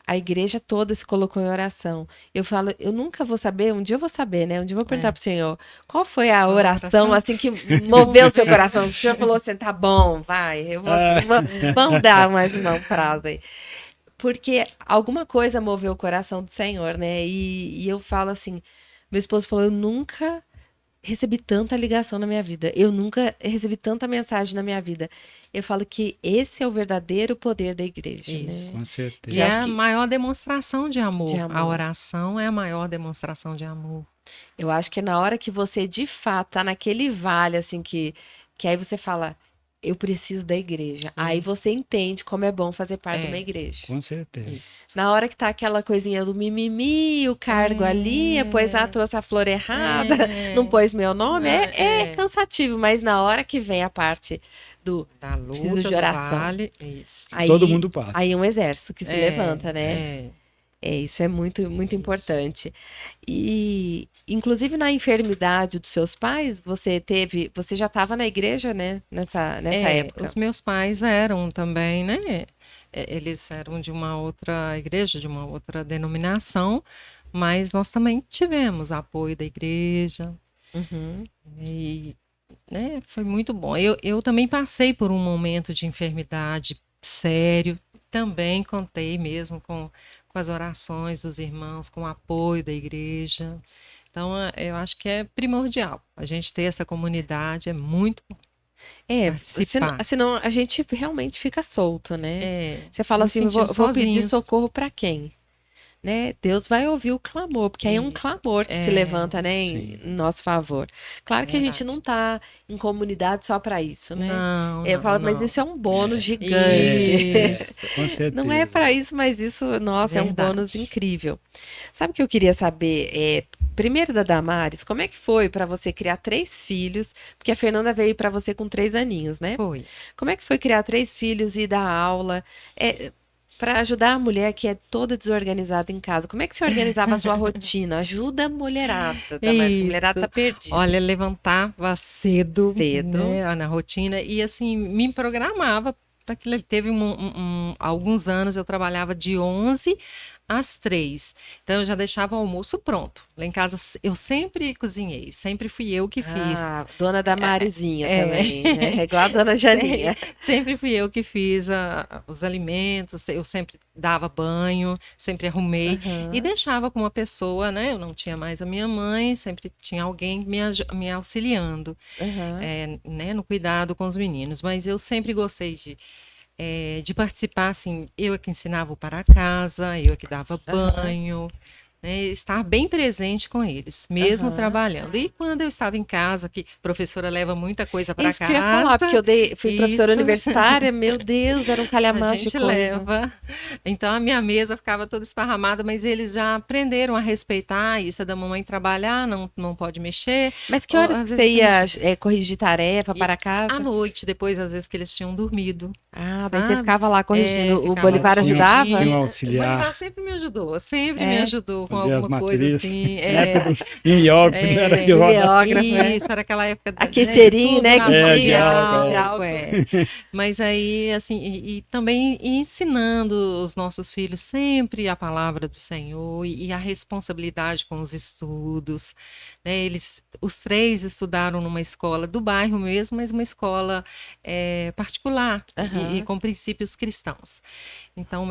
A igreja toda se colocou em oração. Eu falo, eu nunca vou saber, um dia eu vou saber, né? Um dia eu vou perguntar pro Senhor, qual foi a oração, assim, que moveu o seu coração? O Senhor falou assim, tá bom, vai, vamos dar mais um prazo aí. Porque alguma coisa moveu o coração do Senhor, né? E eu falo assim, meu esposo falou, eu nunca recebi tanta ligação na minha vida. Eu nunca recebi tanta mensagem na minha vida. Eu falo que esse é o verdadeiro poder da igreja, Isso. né? Com certeza. E é acho a que- maior demonstração de amor. De amor. A oração é a maior demonstração de amor. Eu acho que é na hora que você, de fato, tá naquele vale, assim, que aí você fala, eu preciso da igreja. Aí você entende como é bom fazer parte de uma igreja. Com certeza. Isso. Na hora que tá aquela coisinha do mimimi, o cargo ali, depois trouxe a flor errada, não pôs meu nome, é cansativo, mas na hora que vem a parte do Da preciso luta, de do oração. vale. Isso. aí, Todo mundo passa. aí um exército que se levanta, né? É. Isso é muito, muito importante. E, inclusive, na enfermidade dos seus pais, você já estava na igreja, né? Nessa época. Os meus pais eram também, né? Eles eram de uma outra igreja, de uma outra denominação, mas nós também tivemos apoio da igreja. Uhum. E, né, foi muito bom. Eu também passei por um momento de enfermidade sério, também contei mesmo com as orações dos irmãos, com o apoio da igreja. Então, eu acho que é primordial. A gente ter essa comunidade é muito bom. Participar. Senão a gente realmente fica solto, né? Você fala nos assim, vou sentimos pedir sozinhos. socorro para quem? Né? Deus vai ouvir o clamor, porque aí é um Isso. clamor que se levanta, né, em nosso favor. Claro que a gente não está em comunidade só para isso, né? Não, Eu falo, mas não. isso é um bônus gigante. Isso. Com certeza. Não é para isso, mas isso, nossa, é um Verdade. bônus incrível. Sabe o que eu queria saber? Primeiro da Damares, como é que foi para você criar 3 filhos? Porque a Fernanda veio para você com 3 aninhos, né? Foi. Como é que foi criar 3 filhos e dar aula? Para ajudar a mulher que é toda desorganizada em casa, como é que você organizava a sua rotina? Ajuda a mulherada, Damares, que a mulherada tá perdida. Olha, levantava cedo, Cedo. né, na rotina e assim me programava para aquilo. Teve alguns anos eu trabalhava de 11 às 3. Então eu já deixava o almoço pronto. Lá em casa eu sempre cozinhei, sempre fui eu que fiz. Ah, dona da Marizinha É. também, né? É igual a dona Janinha. Sempre fui eu que fiz os alimentos, eu sempre dava banho, sempre arrumei e deixava com uma pessoa, né? Eu não tinha mais a minha mãe, sempre tinha alguém me auxiliando, né, no cuidado com os meninos. Mas eu sempre gostei de participar, assim, eu é que ensinava para casa, eu é que dava banho, né, estar bem presente com eles, mesmo trabalhando. E quando eu estava em casa, que a professora leva muita coisa para casa. Isso que eu ia falar, porque eu fui professora universitária, meu Deus, era um calhamaço de gente coisa. leva. Então a minha mesa ficava toda esparramada, mas eles já aprenderam a respeitar isso, é da mamãe trabalhar, não pode mexer. Mas que horas que você ia corrigir tarefa para casa? À noite, depois, às vezes que eles tinham dormido. Ah, daí você ficava lá corrigindo. O ficava Bolivar lá ajudava? Tinha um O auxiliar. Bolivar sempre me ajudou, sempre me ajudou com Fazia as alguma coisa matrizes. assim. Mimeógrafo, não era de roda. Mimeógrafo, Isso, era aquela época Aquele cheirinho, né? tudo É, Que de tinha álcool, de álcool. Mas aí, assim, e também ensinando os nossos filhos sempre a palavra do Senhor e a responsabilidade com os estudos, né? Os 3 estudaram numa escola do bairro mesmo, mas uma escola particular e com princípios cristãos. Então,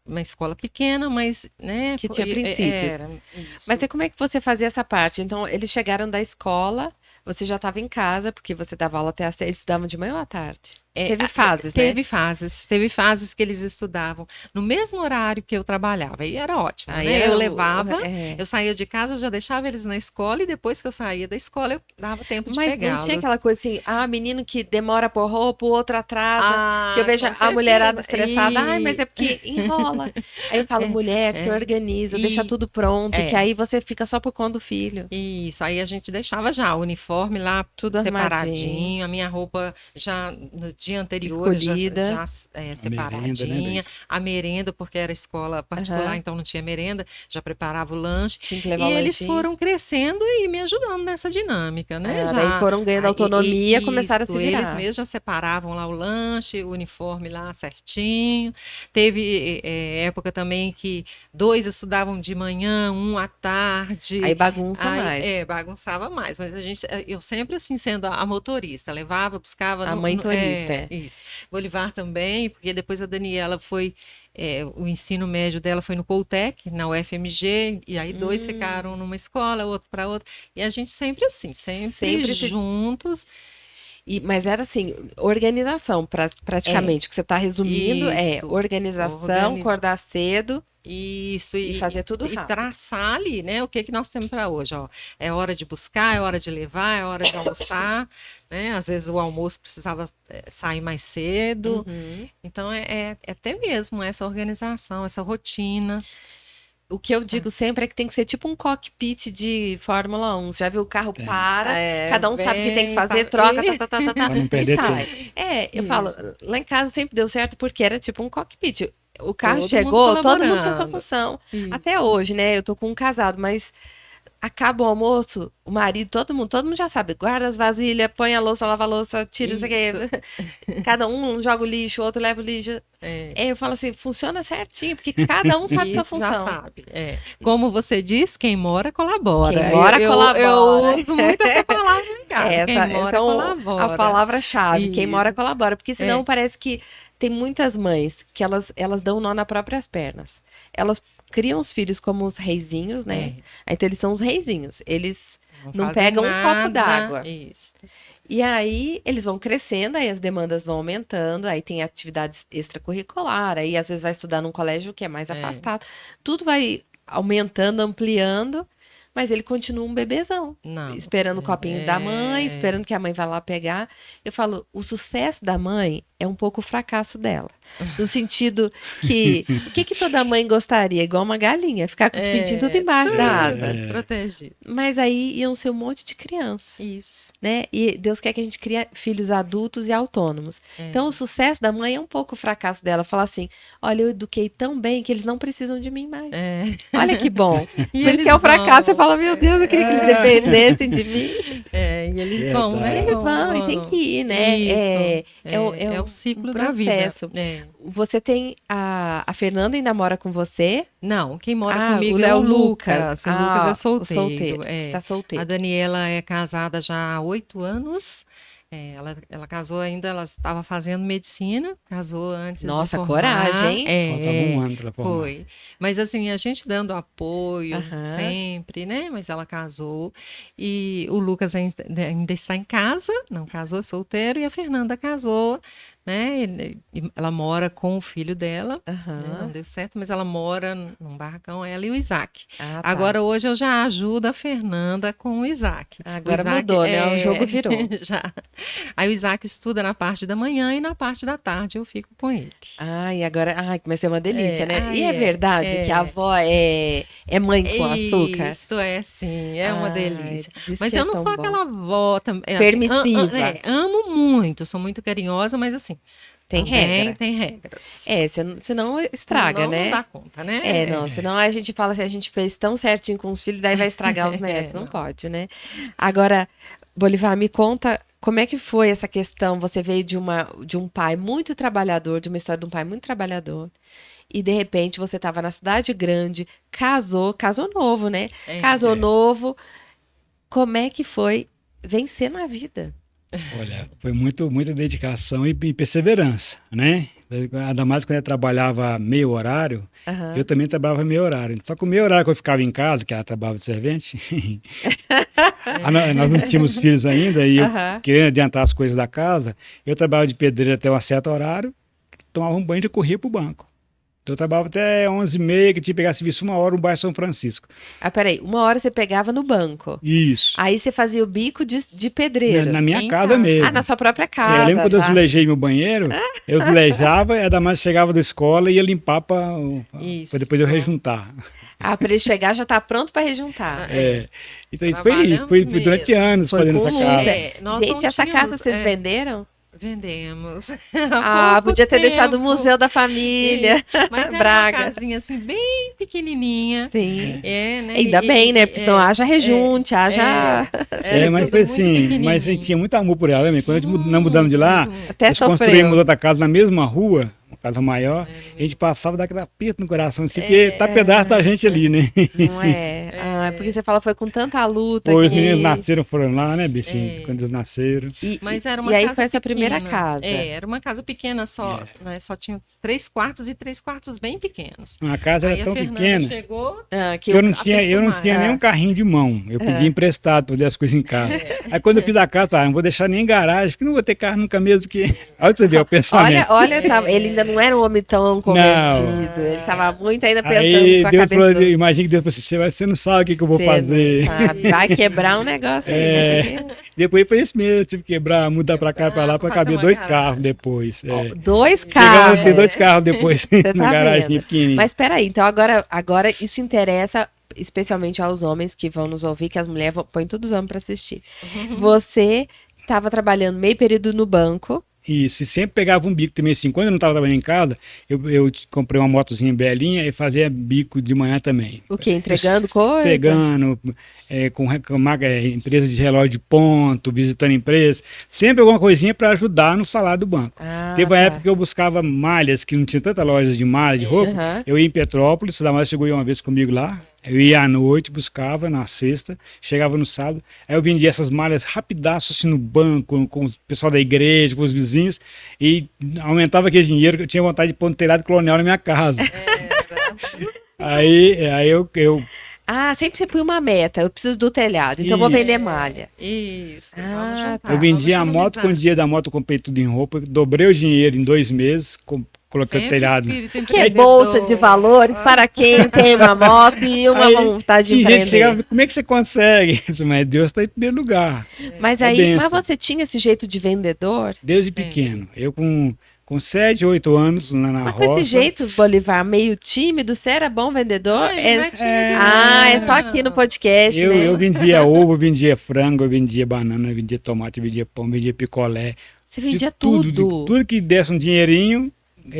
uma escola pequena, mas, né? Que tinha princípios. Mas como é que você fazia essa parte? Então, eles chegaram da escola, você já estava em casa, porque você dava aula até às 3, estudavam de manhã ou à tarde? Teve fases, né? Teve fases que eles estudavam no mesmo horário que eu trabalhava, e era ótimo, Aí né? era Eu levava, é. eu saía de casa, já deixava eles na escola, e depois que eu saía da escola, eu dava tempo de Mas pegá-los. não tinha aquela coisa assim, menino que demora por roupa, o outro atrasa, que eu vejo com a certeza. mulherada estressada, mas é porque enrola. Aí eu falo, mulher, se organiza, deixa tudo pronto, que aí você fica só por conta do filho. Isso, aí a gente deixava já o uniforme lá, tudo separadinho, a minha roupa já no dia anterior já separadinha, a merenda, porque era escola particular, então não tinha merenda, já preparava o lanche. Tinha que levar e o eles lanchinho. foram crescendo e me ajudando nessa dinâmica, né? Daí foram ganhando autonomia, começaram a se virar. Eles mesmos já separavam lá o lanche, o uniforme lá certinho. Teve época também que 2 estudavam de manhã, 1 à tarde. Aí bagunça mais. Bagunçava mais, mas eu sempre assim sendo a motorista, levava, buscava. A mãe turista. Isso. Bolivar também, porque depois a Daniela foi, o ensino médio dela foi no Coltec, na UFMG, e aí 2 ficaram numa escola, outro para outra, e a gente sempre assim, sempre juntos. Mas era assim, organização, praticamente, o que você está resumindo organização, acordar cedo. Isso, e fazer tudo rápido. E traçar ali, né? O que nós temos para hoje, ó. É hora de buscar, é hora de levar, é hora de almoçar, né? Às vezes o almoço precisava sair mais cedo. Então, é até mesmo essa organização, essa rotina. O que eu digo sempre é que tem que ser tipo um cockpit de Fórmula 1. Você já viu o carro para, cada um sabe o que tem que fazer, troca, e sai. Eu falo, lá em casa sempre deu certo porque era tipo um cockpit. O carro chegou, todo mundo fez sua função. Até hoje, né? Eu tô com um casado, mas acaba o almoço, o marido, todo mundo já sabe. Guarda as vasilhas, põe a louça, lava a louça, tira isso aqui. Cada um joga o lixo, o outro leva o lixo. Eu falo assim, funciona certinho, porque cada um sabe sua função. Já sabe. Como você diz, quem mora colabora. Quem mora colabora. Eu uso muito essa palavra em casa. Quem mora colabora. A palavra-chave, quem mora colabora. Porque senão parece que tem muitas mães que elas dão nó nas próprias pernas. Elas criam os filhos como os reizinhos, né? Então eles são os reizinhos. Eles não pegam um copo d'água. Isso. E aí eles vão crescendo, aí as demandas vão aumentando, aí tem atividades extracurricular, aí às vezes vai estudar num colégio que é mais afastado. Tudo vai aumentando, ampliando, mas ele continua um bebezão. Não. Esperando o copinho da mãe, esperando que a mãe vá lá pegar. Eu falo, o sucesso da mãe é um pouco o fracasso dela. No sentido que, o que toda mãe gostaria? Igual uma galinha, ficar com os pintinhos tudo embaixo da asa. Protegido. Mas aí iam ser um monte de criança. Isso. Né? E Deus quer que a gente crie filhos adultos e autônomos. Então, o sucesso da mãe é um pouco o fracasso dela. Falar assim, olha, eu eduquei tão bem que eles não precisam de mim mais. Olha que bom. E Por isso que é o fracasso. Você fala, meu Deus, eu queria que eles dependessem de mim. E eles vão, né? Eles vão, e tem que ir, né? Isso. É o ciclo da vida. Você tem a Fernanda ainda mora com você? Não, quem mora comigo o é o Lucas. Lucas. O Lucas é solteiro. O solteiro, está solteiro. A Daniela é casada já há 8 anos. Ela casou ainda, ela estava fazendo medicina, casou antes de formar. Coragem, hein? Faltava um ano para formar. Foi. Mas assim, a gente dando apoio sempre, né? Mas ela casou. E o Lucas ainda está em casa, não casou, solteiro. E a Fernanda casou, né? E ela mora com o filho dela. Né? Não deu certo, mas ela mora num barracão, ela e o Isaac. Agora, hoje, eu já ajudo a Fernanda com o Isaac. Agora mudou, né? O jogo virou. Já. Aí o Isaac estuda na parte da manhã e na parte da tarde eu fico com ele. E agora, vai ser uma delícia, né? E é verdade que a avó é mãe com açúcar? Isso sim, é uma delícia. Mas eu não sou bom. Aquela avó permissiva. Amo muito, sou muito carinhosa, mas assim, tem regra. Tem regras. Senão estraga, né? Não dá conta, né? Senão a gente fala assim, a gente fez tão certinho com os filhos, daí vai estragar os netos. Não pode, né? Agora, Bolivar, me conta como é que foi essa questão. Você veio de um pai muito trabalhador, de uma história de um pai muito trabalhador, e de repente você estava na cidade grande, casou novo, né? Casou novo. Como é que foi vencer na vida? Olha, foi muita dedicação e perseverança, né? Ainda mais quando eu trabalhava meio horário, eu também trabalhava meio horário. Só que o meio horário que eu ficava em casa, que ela trabalhava de servente, nós não tínhamos filhos ainda, e eu querendo adiantar as coisas da casa, eu trabalhava de pedreiro até um certo horário, tomava um banho e corria para o banco. Então eu trabalhava até 11h30, que tinha que pegar serviço 1 hora no bairro São Francisco. Peraí, 1 hora você pegava no banco? Isso. Aí você fazia o bico de pedreiro? Na minha casa mesmo. Na sua própria casa. Eu lembro quando eu velejei meu banheiro, eu velejava, ainda mais chegava da escola e ia limpar para depois eu rejuntar. Para ele chegar já está pronto para rejuntar. Então isso foi durante anos fazendo essa casa. Gente, essa casa vocês venderam? Vendemos. Podia ter deixado o Museu da Família. Mas era uma casinha assim, bem pequenininha. Sim. Né? Ainda bem, né? Porque senão haja rejunte, haja... mas foi assim, mas a gente tinha muito amor por ela, né? Quando nós mudamos de lá, nós construímos outra casa na mesma rua, uma casa maior, a gente passava daquele aperto no coração, assim, porque tá pedaço da gente ali, né? Não é? Porque você fala, foi com tanta luta. Os meninos nasceram, foram lá, né, bichinho? Quando eles nasceram. Mas era uma aí casa foi essa pequena. Primeira casa. Era uma casa pequena só, né? Só tinha 3 quartos e 3 quartos bem pequenos. A casa era tão pequena chegou, que eu não tinha nem um carrinho de mão. Eu pedia emprestado para fazer as coisas em casa. Aí quando eu fiz a casa, não vou deixar nem em garagem, porque não vou ter carro nunca mesmo, porque... Olha você vê o pensamento. Olha, ele ainda não era um homem tão comedido, ele estava muito ainda pensando aí, com a Deus cabeça. Imagina que Deus falou assim, você não sabe o que eu vou fazer. Vai quebrar um negócio aí, né? Depois foi isso mesmo, eu tive que quebrar, mudar para cá e para lá, para caber 2 carros depois. 2 carros? Ter 2 carros depois na garagem pequenininha. Mas peraí, então agora isso interessa especialmente aos homens que vão nos ouvir, que as mulheres põem todos os homens para assistir. Você estava trabalhando meio período no banco. Isso, e sempre pegava um bico também assim. Quando eu não estava trabalhando em casa, eu comprei uma motozinha belinha e fazia bico de manhã também. O quê? Entregando coisa? Entregando, com empresa de relógio de ponto, visitando empresas. Sempre alguma coisinha para ajudar no salário do banco. Teve uma época que eu buscava malhas, que não tinha tanta loja de malha, de roupa. Eu ia em Petrópolis, o Damásio chegou uma vez comigo lá. Eu ia à noite, buscava na sexta, chegava no sábado, aí eu vendia essas malhas rapidaço assim no banco, com o pessoal da igreja, com os vizinhos, e aumentava aquele dinheiro que eu tinha vontade de pôr um telhado colonial na minha casa. Aí eu sempre você põe uma meta, eu preciso do telhado, então vou vender malha. Isso. Eu vendia a moto, com o dia da moto eu comprei tudo em roupa, dobrei o dinheiro em 2 meses, colocando Sempre telhado. Que é bolsa de valores para quem tem uma moto e uma vontade de empreender. Gente chegava, como é que você consegue? Mas Deus está em primeiro lugar. Mas mas você tinha esse jeito de vendedor? Desde pequeno. Eu com 7, 8 anos lá na Mas roça. com esse jeito, Bolivar, meio tímido, você era bom vendedor? Não é tímido, é só aqui no podcast, né? Eu vendia ovo, eu vendia frango, eu vendia banana, eu vendia tomate, eu vendia pão, eu vendia picolé. Você vendia tudo. Tudo que desse um dinheirinho,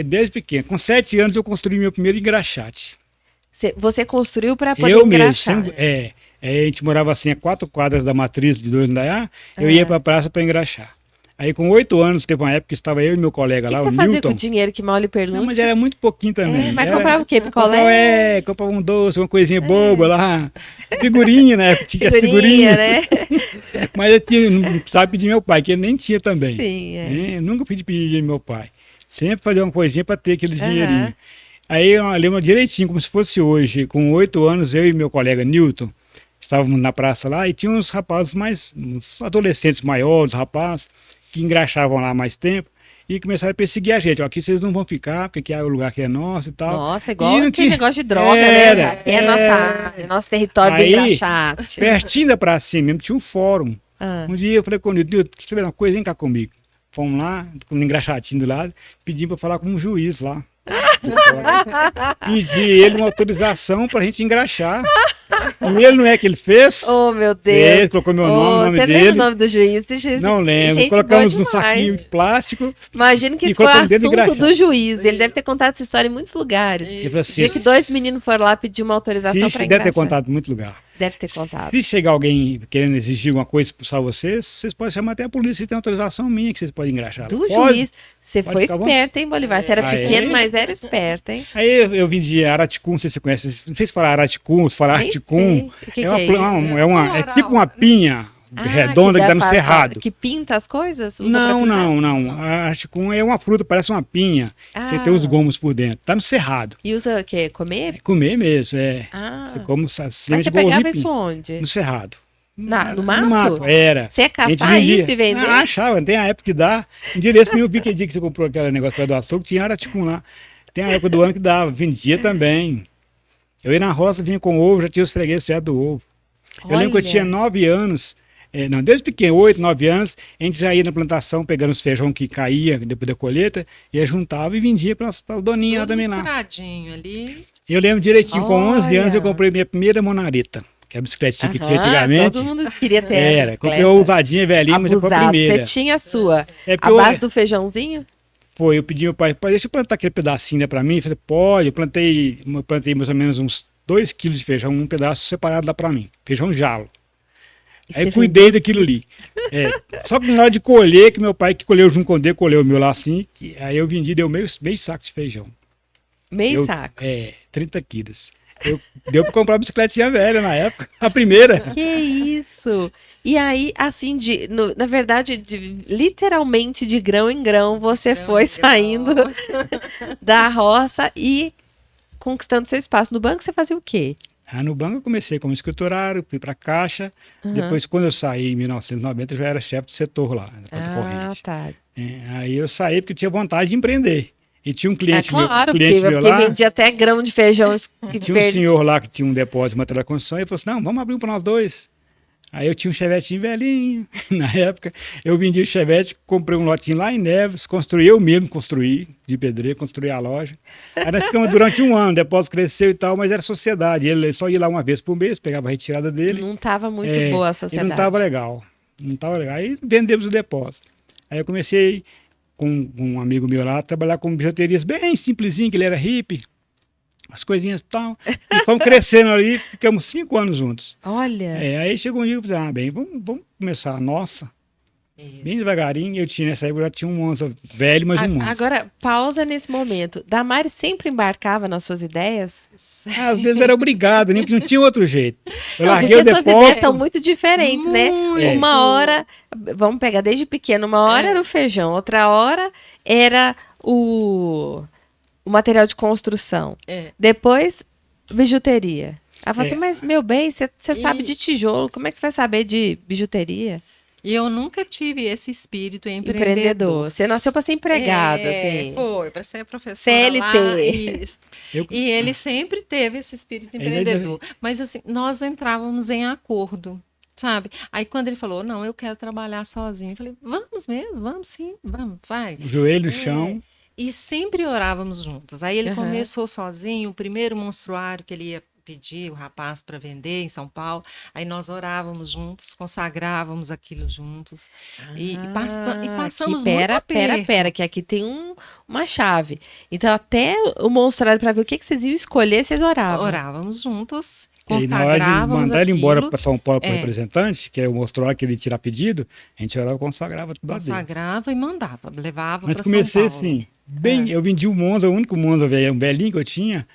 desde pequeno. Com 7 anos eu construí meu primeiro engraxate. Você construiu para poder Eu engraxar? mesmo. A gente morava assim a 4 quadras da matriz de Indaiá, eu ia para a praça para engraxar. Aí com 8 anos, teve uma época que estava eu e meu colega lá, o que você fazia Newton. com o dinheiro que mal lhe pergunte? Não, mas era muito pouquinho também. Mas comprava o quê? Picolé? Comprava um doce, uma coisinha boba lá. Figurinha, né? Tinha figurinha, né? Mas eu não precisava pedir meu pai, que ele nem tinha também. Sim, Eu nunca pedi dinheiro meu pai. Sempre fazia uma coisinha para ter aquele dinheirinho. Aí eu lembro direitinho, como se fosse hoje. Com 8 anos, eu e meu colega Newton, estávamos na praça lá e tinha uns rapazes uns adolescentes maiores, rapazes, que engraxavam lá há mais tempo e começaram a perseguir a gente. Ó, aqui vocês não vão ficar, porque aqui é o lugar que é nosso e tal. Nossa, igual aquele negócio de droga, né? Aqui é nosso território de engraxate. Pertinho da praça mesmo, tinha um fórum. Um dia eu falei com o Nilton, você vê uma coisa, vem cá comigo. Fomos lá, com um engraxatinho do lado, pedimos para falar com um juiz lá. Pedi ele uma autorização para a gente engraxar. E ele não é que ele fez? Oh, meu Deus. Ele colocou meu nome, você dele. lembra o nome do juiz? Não lembro. Colocamos um saquinho de plástico. Imagino que isso foi o assunto do juiz. Ele deve ter contado essa história em muitos lugares. Assim, dia que 2 meninos foram lá pedir uma autorização para engraxar. Deve ter contado em muito lugar. Deve ter contado. Se chegar alguém querendo exigir alguma coisa expulsar vocês podem chamar até a polícia. Tem autorização minha que vocês podem engraxar. Do juiz. Você foi esperto, hein, Bolivar? Você era pequeno, mas era esperto, hein? Aí eu vendia araticum, não sei se você conhece. Não sei se falar araticum, se falar articum. É tipo uma pinha redonda que dá no cerrado. Que pinta as coisas? Não. A articum é uma fruta, parece uma pinha. Que tem os gomos por dentro. Tá no cerrado. E usa o quê? Comer? Comer mesmo, Você come mas você pegava isso onde? No cerrado. No mato? No mato, era. Você ia caçar isso e vender? Achava, tem a época que dá. Um dia desse, eu vi que dia que você comprou aquele negócio para do açougue, tinha araticum lá. Tem a época do ano que dava, vendia também. Eu ia na roça, vinha com ovo, já tinha os fregueses certo do ovo. Eu lembro que eu tinha 9 anos, desde pequeno, 8, 9 anos, a gente já ia na plantação pegando os feijão que caía depois da colheita, ia juntava e vendia para as doninhas também lá. Ali. Eu lembro direitinho, com 11 anos eu comprei minha primeira monareta. Que é a bicicletinha que tinha antigamente. Todo mundo queria ter essa comprei uma usadinha velhinha, mas eu foi a primeira. Você tinha a sua. A base do feijãozinho? Foi, eu pedi ao meu pai, deixa eu plantar aquele pedacinho para mim. Ele falou, pode. Eu plantei mais ou menos uns 2 quilos de feijão, um pedaço separado lá para mim. Feijão jalo. Aí cuidei daquilo ali. Só que na hora de colher, que meu pai que colheu junto com ele, colheu o meu lá assim, aí eu vendi, deu meio saco de feijão. Meio saco? 30 quilos. Deu para comprar uma bicicletinha velha na época, a primeira. Que isso! E aí, assim, na verdade, literalmente de grão em grão, você foi saindo da roça e conquistando seu espaço. No banco você fazia o quê? No banco eu comecei como escriturário, fui para a Caixa. Depois, quando eu saí em 1990, eu já era chefe de setor lá, na Conta Corrente. Tá. Aí eu saí porque eu tinha vontade de empreender. E tinha um cliente meu porque lá. vendia até grão de feijão. Tinha um senhor lá que tinha um depósito de material de construção e falou assim: não, vamos abrir um para nós dois. Aí eu tinha um chevetinho velhinho. Na época, eu vendi o chevette, comprei um lotinho lá em Neves, eu mesmo construí, de pedreiro, construí a loja. Aí nós ficamos durante um ano, o depósito cresceu e tal, mas era sociedade. Ele só ia lá uma vez por mês, pegava a retirada dele. Não estava muito boa a sociedade. Não estava legal. Aí vendemos o depósito. Aí eu comecei com um amigo meu lá, trabalhar com bijuterias bem simplesinho, que ele era hippie, as coisinhas e tal. E fomos crescendo ali, ficamos 5 anos juntos. Olha. Aí chegou um dia e falei, vamos começar a nossa. Isso. Bem devagarinho, nessa época eu já tinha um Monza velho, mas um Monza. Agora, pausa nesse momento. Damares sempre embarcava nas suas ideias? Às vezes era obrigado, nem porque não tinha outro jeito. Eu larguei porque o depósito. Suas ideias são muito diferentes, né? Uma hora, vamos pegar desde pequeno, uma hora era o feijão, outra hora era o material de construção. Depois, bijuteria. Ela falou assim, mas meu bem, você sabe de tijolo, como é que você vai saber de bijuteria? E eu nunca tive esse espírito empreendedor. Você nasceu para ser empregada, assim. Foi, para ser professora CLT. lá. Isso. Eu- E ele sempre teve esse espírito empreendedor. Mas assim, nós entrávamos em acordo, sabe? Aí quando ele falou, não, eu quero trabalhar sozinho. Eu falei, vamos mesmo, vamos sim, vamos, vai. O joelho no chão. E sempre orávamos juntos. Aí ele Aham. começou sozinho, o primeiro monstruário que ele ia pedir o rapaz para vender em São Paulo. Aí nós orávamos juntos, consagrávamos aquilo juntos. E passamos aqui, muito aperto. pera, que aqui tem uma chave. Então, até o monstrário, para ver o que vocês iam escolher, vocês oravam. Orávamos juntos, E na hora de consagrávamos mandar ele embora aquilo, para São Paulo para o representante, que é o monstruário que ele tira pedido, a gente orava e consagrava tudo a Deus. consagrava e mandava, levava Mas para São comecei Paulo. assim, eu vendi o Monza, o único Monza velho, um belinho que eu tinha,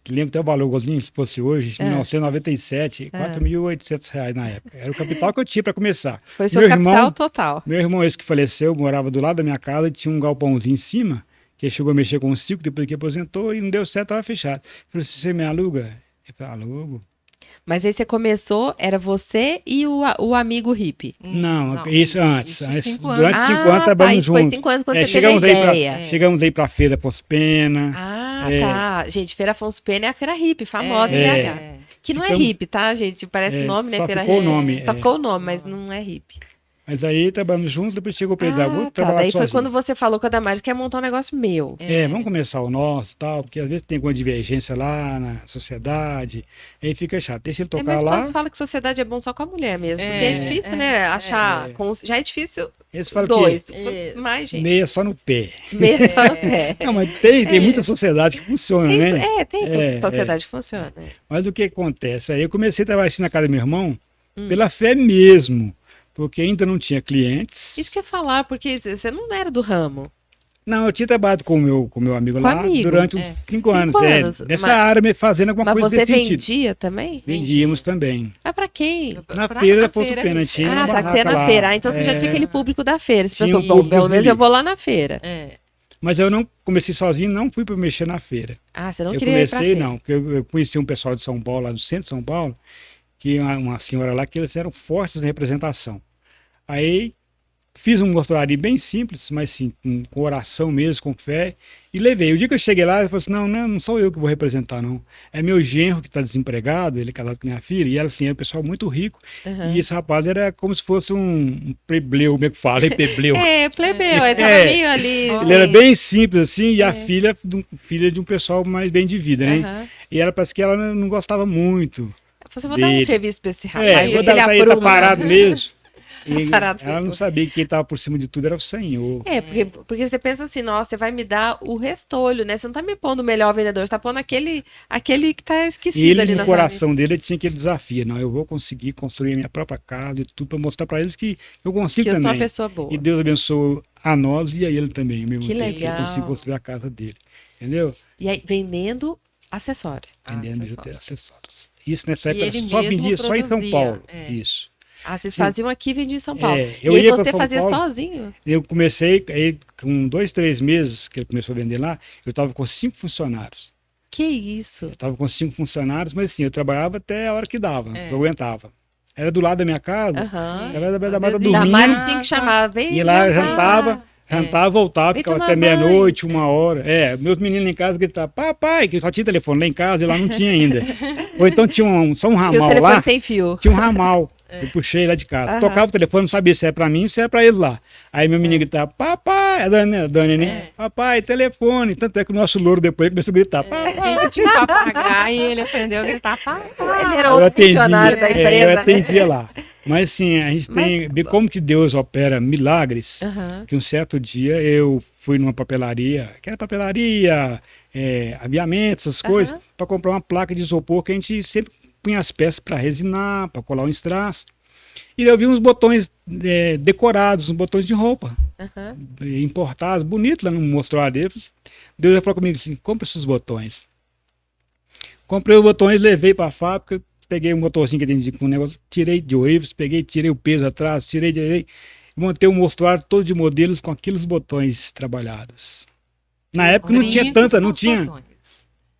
que lembro até o valor, igualzinho se fosse hoje, em 1997, R$4.800 na época. Era o capital que eu tinha para começar. Foi seu Meu capital irmão- total. Meu irmão, esse que faleceu, morava do lado da minha casa, tinha um galpãozinho em cima, que ele chegou a mexer com um ciclo, depois que aposentou, e não deu certo, estava fechado. Ele falou assim, você me aluga? Eu falei, alugo. Mas aí você começou, era você e o amigo hippie. Não, isso antes. isso Antes, 5 anos. durante 5 anos tá, trabalhamos isso foi juntos. 5 anos quando você teve a chegamos aí ideia. chegamos aí para a Feira Pospena. Ah, É. tá. Gente, Feira Afonso Pena é a feira hippie, famosa em É. BH. Que não é Ficamos- hippie, tá, gente? Parece nome, né? só Feira ficou o hippie. nome. Só ficou o nome, mas não é hippie. Mas aí trabalhamos juntos, depois chegou o Pedro da Vou tá. trabalhar Daí foi sozinho. quando você falou com a Damares que ia montar um negócio meu. Vamos começar o nosso e tal, porque às vezes tem alguma divergência lá na sociedade, aí fica chato. Deixa ele tocar mas lá. posso falar que sociedade é bom só com a mulher mesmo. Porque É, é difícil, né? Achar. é. Já é difícil Eles falam dois. Isso. Mais, que gente. meia só no pé. Meia só no pé. Não, mas tem muita sociedade que funciona, Tem, né? tem sociedade que funciona. Mas o que acontece? Aí eu comecei a trabalhar assim na casa do meu irmão, Hum. pela fé mesmo, porque ainda não tinha clientes. Isso que eu ia falar, porque você não era do ramo. Não, eu tinha trabalhado com o meu amigo Com lá amigo, durante uns 5 anos. Nessa mas- área, me fazendo alguma Mas coisa você desse sentido. vendia também? Vendíamos também. Ah, pra quem? Na Pra- feira na da Poço feira, Pena, isso. tinha Ah, uma pra barraca ser na lá. feira. Ah, então você já tinha aquele público da feira. Você Tinha pensou, um pô, público pelo menos ali. eu vou lá na feira. É. Mas eu não comecei sozinho, não fui para mexer na feira. Ah, você não Eu queria ir pra comecei, feira. não, porque eu conheci um pessoal de São Paulo, lá do centro de São Paulo, que uma senhora lá, que eles eram fortes na representação. Aí fiz um mostruário bem simples, mas sim, com oração mesmo, com fé, e levei. O dia que eu cheguei lá, ele falou assim, não sou eu que vou representar, não. É meu genro que está desempregado, ele é casado com minha filha, e ela assim, era um pessoal muito rico, Uhum. e esse rapaz era como se fosse um plebleu, como é que fala? Plebleu. É, plebeu, ele tava É. meio ali. Ele era bem simples, assim, e a filha de um pessoal mais bem de vida, né? Aham. E ela parece que ela não gostava muito. Você vou dar um Dele. serviço especial. É, Mas vou ele dar isso aí, tá apruma. parado mesmo. E Parado ela mesmo. não sabia que quem estava por cima de tudo era o Senhor. É, porque você pensa assim, nossa, você vai me dar o restolho, né? Você não tá me pondo o melhor vendedor, você tá pondo aquele que tá E esquecido ele, ali no na coração dele, ele tinha aquele desafio. Não, eu vou conseguir construir a minha própria casa e tudo para mostrar para eles que eu consigo que eu sou uma também. pessoa boa. E Deus abençoou a nós e a ele também, ao mesmo Que tempo. legal. Eu consegui construir a casa dele. Entendeu? E aí, vendendo acessório. Vendendo Acessórios. acessórios. Isso nessa E época ele só mesmo vendia só em São produzia, Paulo. é. Isso. Ah, vocês Sim. faziam aqui e vendiam em São Paulo. Eu E aí ia pra você São fazia Paulo. sozinho? Eu comecei, aí, com 2, 3 meses que ele começou a vender lá, eu estava com 5 funcionários. Que isso? Eu estava com 5 funcionários, mas assim, eu trabalhava até a hora que dava, É. eu aguentava. Era do lado da minha casa, Aham. através da Às mata vezes Da dormindo, Mari tinha que chamar, vem e lá jantar. jantava, voltava, Vem ficava tomar até banho. meia-noite, 1 hora. Meus meninos em casa gritavam, papai, que só tinha telefone lá em casa e lá não tinha ainda. Ou então tinha só um Tinha o ramal telefone lá, sem fio. tinha um ramal. Eu puxei lá de casa. Aham. Tocava o telefone, não sabia se era pra mim ou se era pra eles lá. Aí meu menino gritava, papai, a Dani, né? Papai, telefone. Tanto é que o nosso louro depois começou a gritar, papai. Ele tinha um papagaio e ele aprendeu a gritar. Ele era Eu outro atendia, funcionário da eu empresa. atendia lá. Mas assim, a gente tem, ver como que Deus opera milagres, Aham. que um certo dia eu fui numa papelaria, que era papelaria, aviamentos, essas coisas, para comprar uma placa de isopor que a gente sempre punha as peças para resinar, para colar um strass. E eu vi uns botões decorados, uns botões de roupa, Aham. importados, bonitos lá no mostruário deles. Deus falou comigo assim, compra esses botões. Comprei os botões, levei para a fábrica, peguei um motorzinho que tem com um negócio, tirei de ourives, tirei o peso atrás, tirei, montei um mostruário todo de modelos com aqueles botões trabalhados. Na época não tinha tanta, não tinha.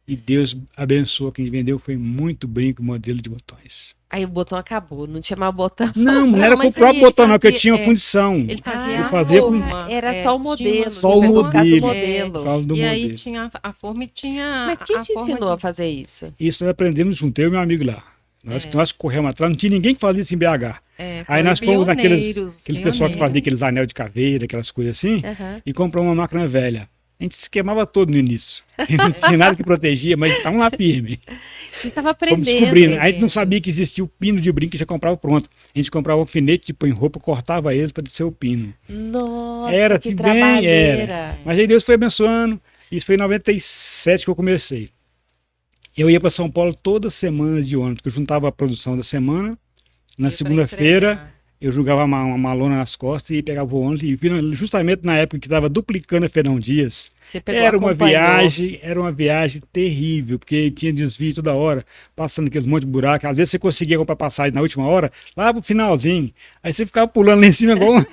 E Deus abençoou quem vendeu, foi muito brinco modelo de botões. Aí o botão acabou, não tinha mais botão. Não era com o mas próprio aí botão, ele não, porque eu fazia- tinha fundição. Ele fazia eu a fazia com- forma. Era só o modelo, Só o você pegou por causa do modelo. modelo. Por causa do E aí modelo. tinha a forma e tinha Mas quem a te forma ensinou de- a fazer isso? Isso nós aprendemos junto, eu e meu amigo lá. Nós corremos atrás, não tinha ninguém que fazia isso em BH. É, Aí foi nós fomos naqueles pioneiros, aquele pessoal que fazia pioneiros. aqueles anel de caveira, aquelas coisas assim, Aham. e comprou uma máquina velha. A gente se queimava todo no início. Não tinha nada que protegia, mas estavam lá firme. Você estava Fomos aprendendo. descobrindo. A gente não sabia que existia o pino de brinco que já comprava pronto. A gente comprava alfinete de pôr em roupa, cortava eles para descer o pino. Nossa, Era que assim, bem, trabalheira. era. Mas aí Deus foi abençoando. Isso foi em 97 que eu comecei. Eu ia para São Paulo toda semana de ônibus, porque eu juntava a produção da semana. Na E pra segunda-feira, entregar. eu jogava uma lona nas costas e pegava o ônibus. E justamente na época que estava duplicando a Fernão Dias, Você pegou, era uma acompanhou. viagem terrível, porque tinha desvio toda hora, passando aqueles monte de buraco. Às vezes você conseguia comprar passagem na última hora, lá pro finalzinho. Aí você ficava pulando lá em cima igual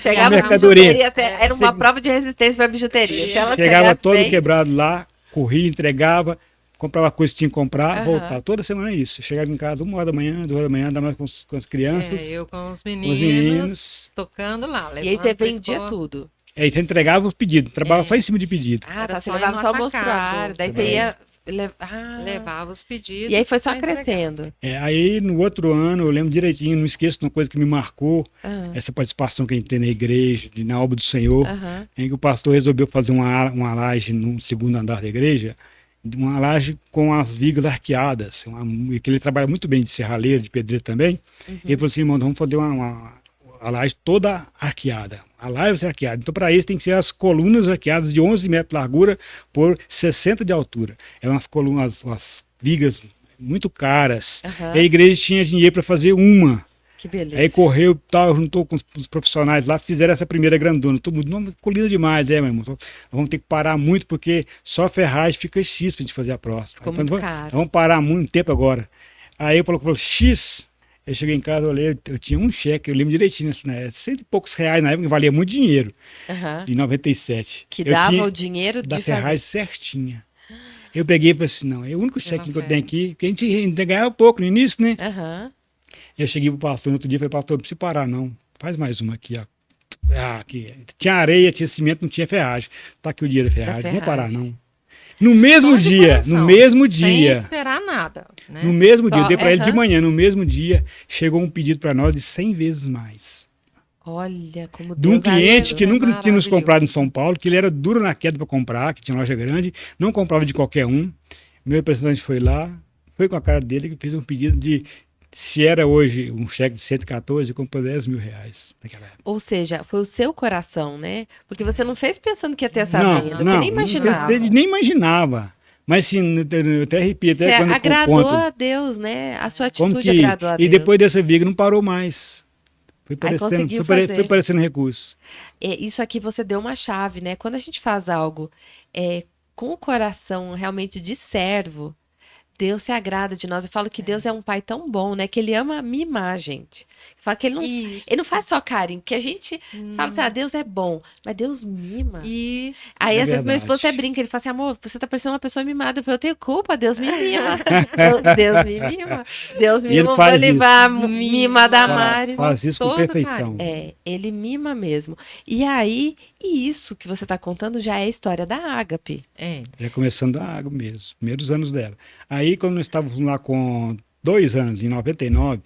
Chegava a na mercadoria. bijuteria, era uma prova de resistência para bijuteria. Se ela Chegava chegasse todo bem- quebrado lá, corria, entregava, comprava coisa que tinha que comprar, Aham. voltava. Toda semana é isso. Eu chegava em casa 1 hora da manhã, 2 horas da manhã, andava com as crianças, Eu com os com os meninos, meninos. tocando lá. E aí levando você pra vendia escola. tudo. Aí você entregava os pedidos, trabalhava só em cima de pedido. Ah, Era tá. Você só ir levava no só o monstruário. atacado Daí você também. ia levar. Levava os pedidos. E aí foi só pra entregar. crescendo. Aí no outro ano, eu lembro direitinho, não esqueço de uma coisa que me marcou, Ah, essa participação que a gente tem na igreja, na obra do Senhor, aham. em que o pastor resolveu fazer uma laje no segundo andar da igreja, uma laje com as vigas arqueadas, que ele trabalha muito bem de serralheiro, de pedreiro também. Uhum. E ele falou assim, irmão, vamos fazer a laje toda arqueada. A laje vai ser arqueada. Então, para isso, tem que ser as colunas arqueadas de 11 metros de largura por 60 de altura. É umas colunas, umas vigas muito caras. Aham. E a igreja tinha dinheiro para fazer uma. Que beleza. Aí correu, tal, juntou com os profissionais lá, fizeram essa primeira grandona. Todo mundo, não, colina demais, meu irmão. Nós vamos ter que parar muito, porque só ferragem fica X pra gente fazer a próxima. Ficou Então, muito nós caro. vamos parar muito tempo agora. Aí eu falou X, eu cheguei em casa, eu olhei, eu tinha um cheque, eu lembro direitinho, né, 100 e poucos reais na época, que valia muito dinheiro, Aham. em 97. Que Eu dava tinha o dinheiro da de ferragem certinha. Eu peguei e falei assim, não, é o único cheque que eu fé. tenho aqui, porque a gente ainda ganhava pouco no início, né? fazer. Aham. Eu cheguei pro pastor no outro dia e falei, pastor, não precisa parar não. Faz mais uma aqui, ó. Ah, aqui. Tinha areia, tinha cimento, não tinha ferragem. Tá aqui o dinheiro da ferragem, não vou parar ferragem. não. No mesmo Só de dia, coração, no mesmo Sem dia, esperar nada. Né? no mesmo Só- dia, eu dei para ele de aham. manhã, no mesmo dia, chegou um pedido para nós de 100 vezes mais. Olha como De um Deus cliente ajuda. que nunca tinha nos maravilhoso. comprado em São Paulo, que ele era duro na queda para comprar, que tinha loja grande, não comprava de qualquer um. Meu representante foi lá, foi com a cara dele que fez um pedido de, se era hoje um cheque de 114, comprou 10 mil reais naquela época. Ou seja, foi o seu coração, né? Porque você não fez pensando que ia ter essa venda. Você não, nem imaginava. nem imaginava. Mas sim, eu até arrepio, até Você quando eu agradou conto. a Deus, né? A sua Como atitude agradou a e Deus. depois dessa viga não parou mais. Foi conseguiu foi fazer. parecendo recurso. Isso aqui você deu uma chave, né? Quando a gente faz algo com o coração realmente de servo, Deus se agrada de nós. Eu falo que Deus é um pai tão bom, né? Que ele ama mimar a gente. Fala que ele não faz só carinho, porque a gente fala assim, Deus é bom, mas Deus mima. Isso. Aí, É às vezes, meu verdade. esposo até brinca, ele fala assim, amor, você tá parecendo uma pessoa mimada. Eu falo, eu tenho culpa, Deus me mima. Deus me mima. Deus E ele mima o faz Bolivar, isso. mima da Faz. Mari. Faz isso com todo perfeição. Ele mima mesmo. E aí, e isso que você tá contando já é a história da Ágape. Já começando a água mesmo, os primeiros anos dela. Aí, quando nós estávamos lá com 2 anos, em 99,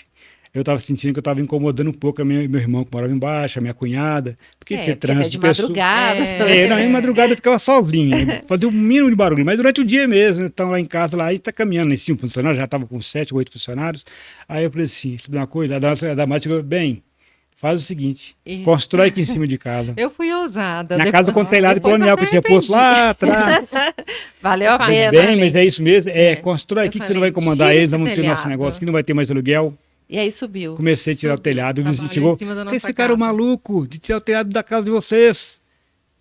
eu estava sentindo que eu estava incomodando um pouco meu irmão que morava embaixo, a minha cunhada, porque tinha Porque é trânsito de pessoa- madrugada. Não, em madrugada eu ficava sozinho, fazia o mínimo de barulho, mas durante o dia mesmo, então lá em casa, lá, e tá caminhando em 5 funcionários, já estava com 7 ou 8 funcionários, aí eu falei assim, sabe uma coisa, a Damate chegou, bem, faz o seguinte, Isso. constrói aqui em cima de casa. Eu fui ousada. Na depois- casa com telhado depois colonial que eu tinha posto lá atrás. Valeu a Faz pena. Bem, mas é isso mesmo. Constrói Eu aqui que você falei, não vai incomodar tira eles, esse vamos ter nosso telhado. negócio aqui, não vai ter mais aluguel. E aí subiu. Comecei a tirar o Subiu, telhado, o vizinho trabalho chegou. em cima da Vocês nossa ficaram casa." malucos de tirar o telhado da casa de vocês.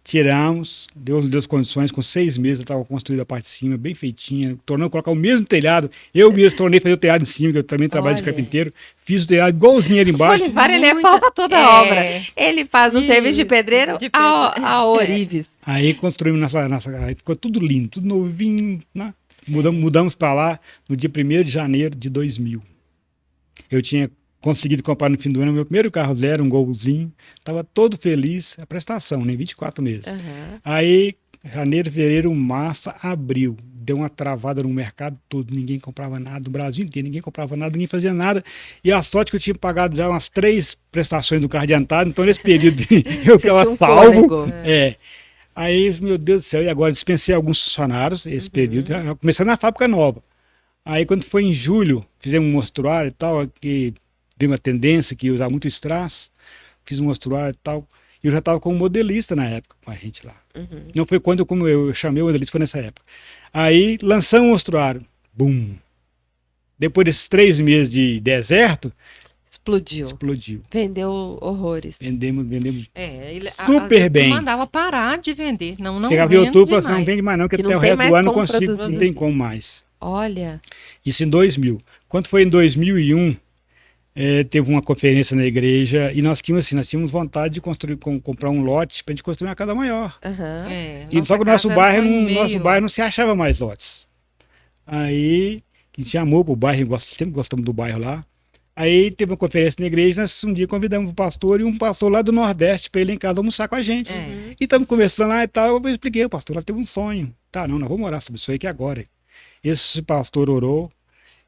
tiramos, Deus deu as condições, com 6 meses estava construída a parte de cima, bem feitinha, tornando colocar o mesmo telhado. Eu mesmo tornei fazer o telhado em cima, que eu também trabalho de carpinteiro, fiz o telhado igualzinho ali O embaixo. Bolivar, ele é pau pra toda obra. Ele faz o serviço de pedreiro a Orives. Aí construímos aí ficou tudo lindo, tudo novinho, né? Mudamos para lá no dia 1º de janeiro de 2000. Eu tinha conseguido comprar no fim do ano meu primeiro carro zero, um Golzinho. Estava todo feliz, a prestação, né? 24 meses. Uhum. Aí, janeiro, fevereiro, março, abril. Deu uma travada no mercado todo, ninguém comprava nada, no Brasil inteiro, ninguém comprava nada, ninguém fazia nada. E a sorte que eu tinha pagado já umas 3 prestações do carro adiantado, então nesse período eu ficava salvo. Aí, meu Deus do céu, e agora dispensei alguns funcionários, esse período, já começando na fábrica nova. Aí, quando foi em julho, fizemos um mostruário e tal, que veio uma tendência que ia usar muito strass, fiz um mostruário e tal, e eu já estava como modelista na época com a gente lá. Não foi quando eu chamei o modelista, foi nessa época. Aí, lançamos o mostruário, bum! Depois desses 3 meses de deserto, explodiu. Vendeu horrores. Vendemos Ele, super bem. Mandava parar de vender. Não Chegava em outubro e falava assim, não vende mais não, porque até o resto do ano não consigo, produzir. não tem como mais. Olha. Isso em 2000. Quando foi em 2001, teve uma conferência na igreja e nós tínhamos vontade de comprar um lote para a gente construir uma casa maior. Uhum. Só que o nosso bairro não se achava mais lotes. Aí, a gente amou pro bairro, sempre gostamos do bairro lá. Aí teve uma conferência na igreja, nós um dia convidamos o pastor e um pastor lá do Nordeste para ele ir em casa almoçar com a gente. E estamos conversando lá e tal, eu expliquei, o pastor, ela teve um sonho. Tá, não, nós vamos orar sobre isso aí que agora. Esse pastor orou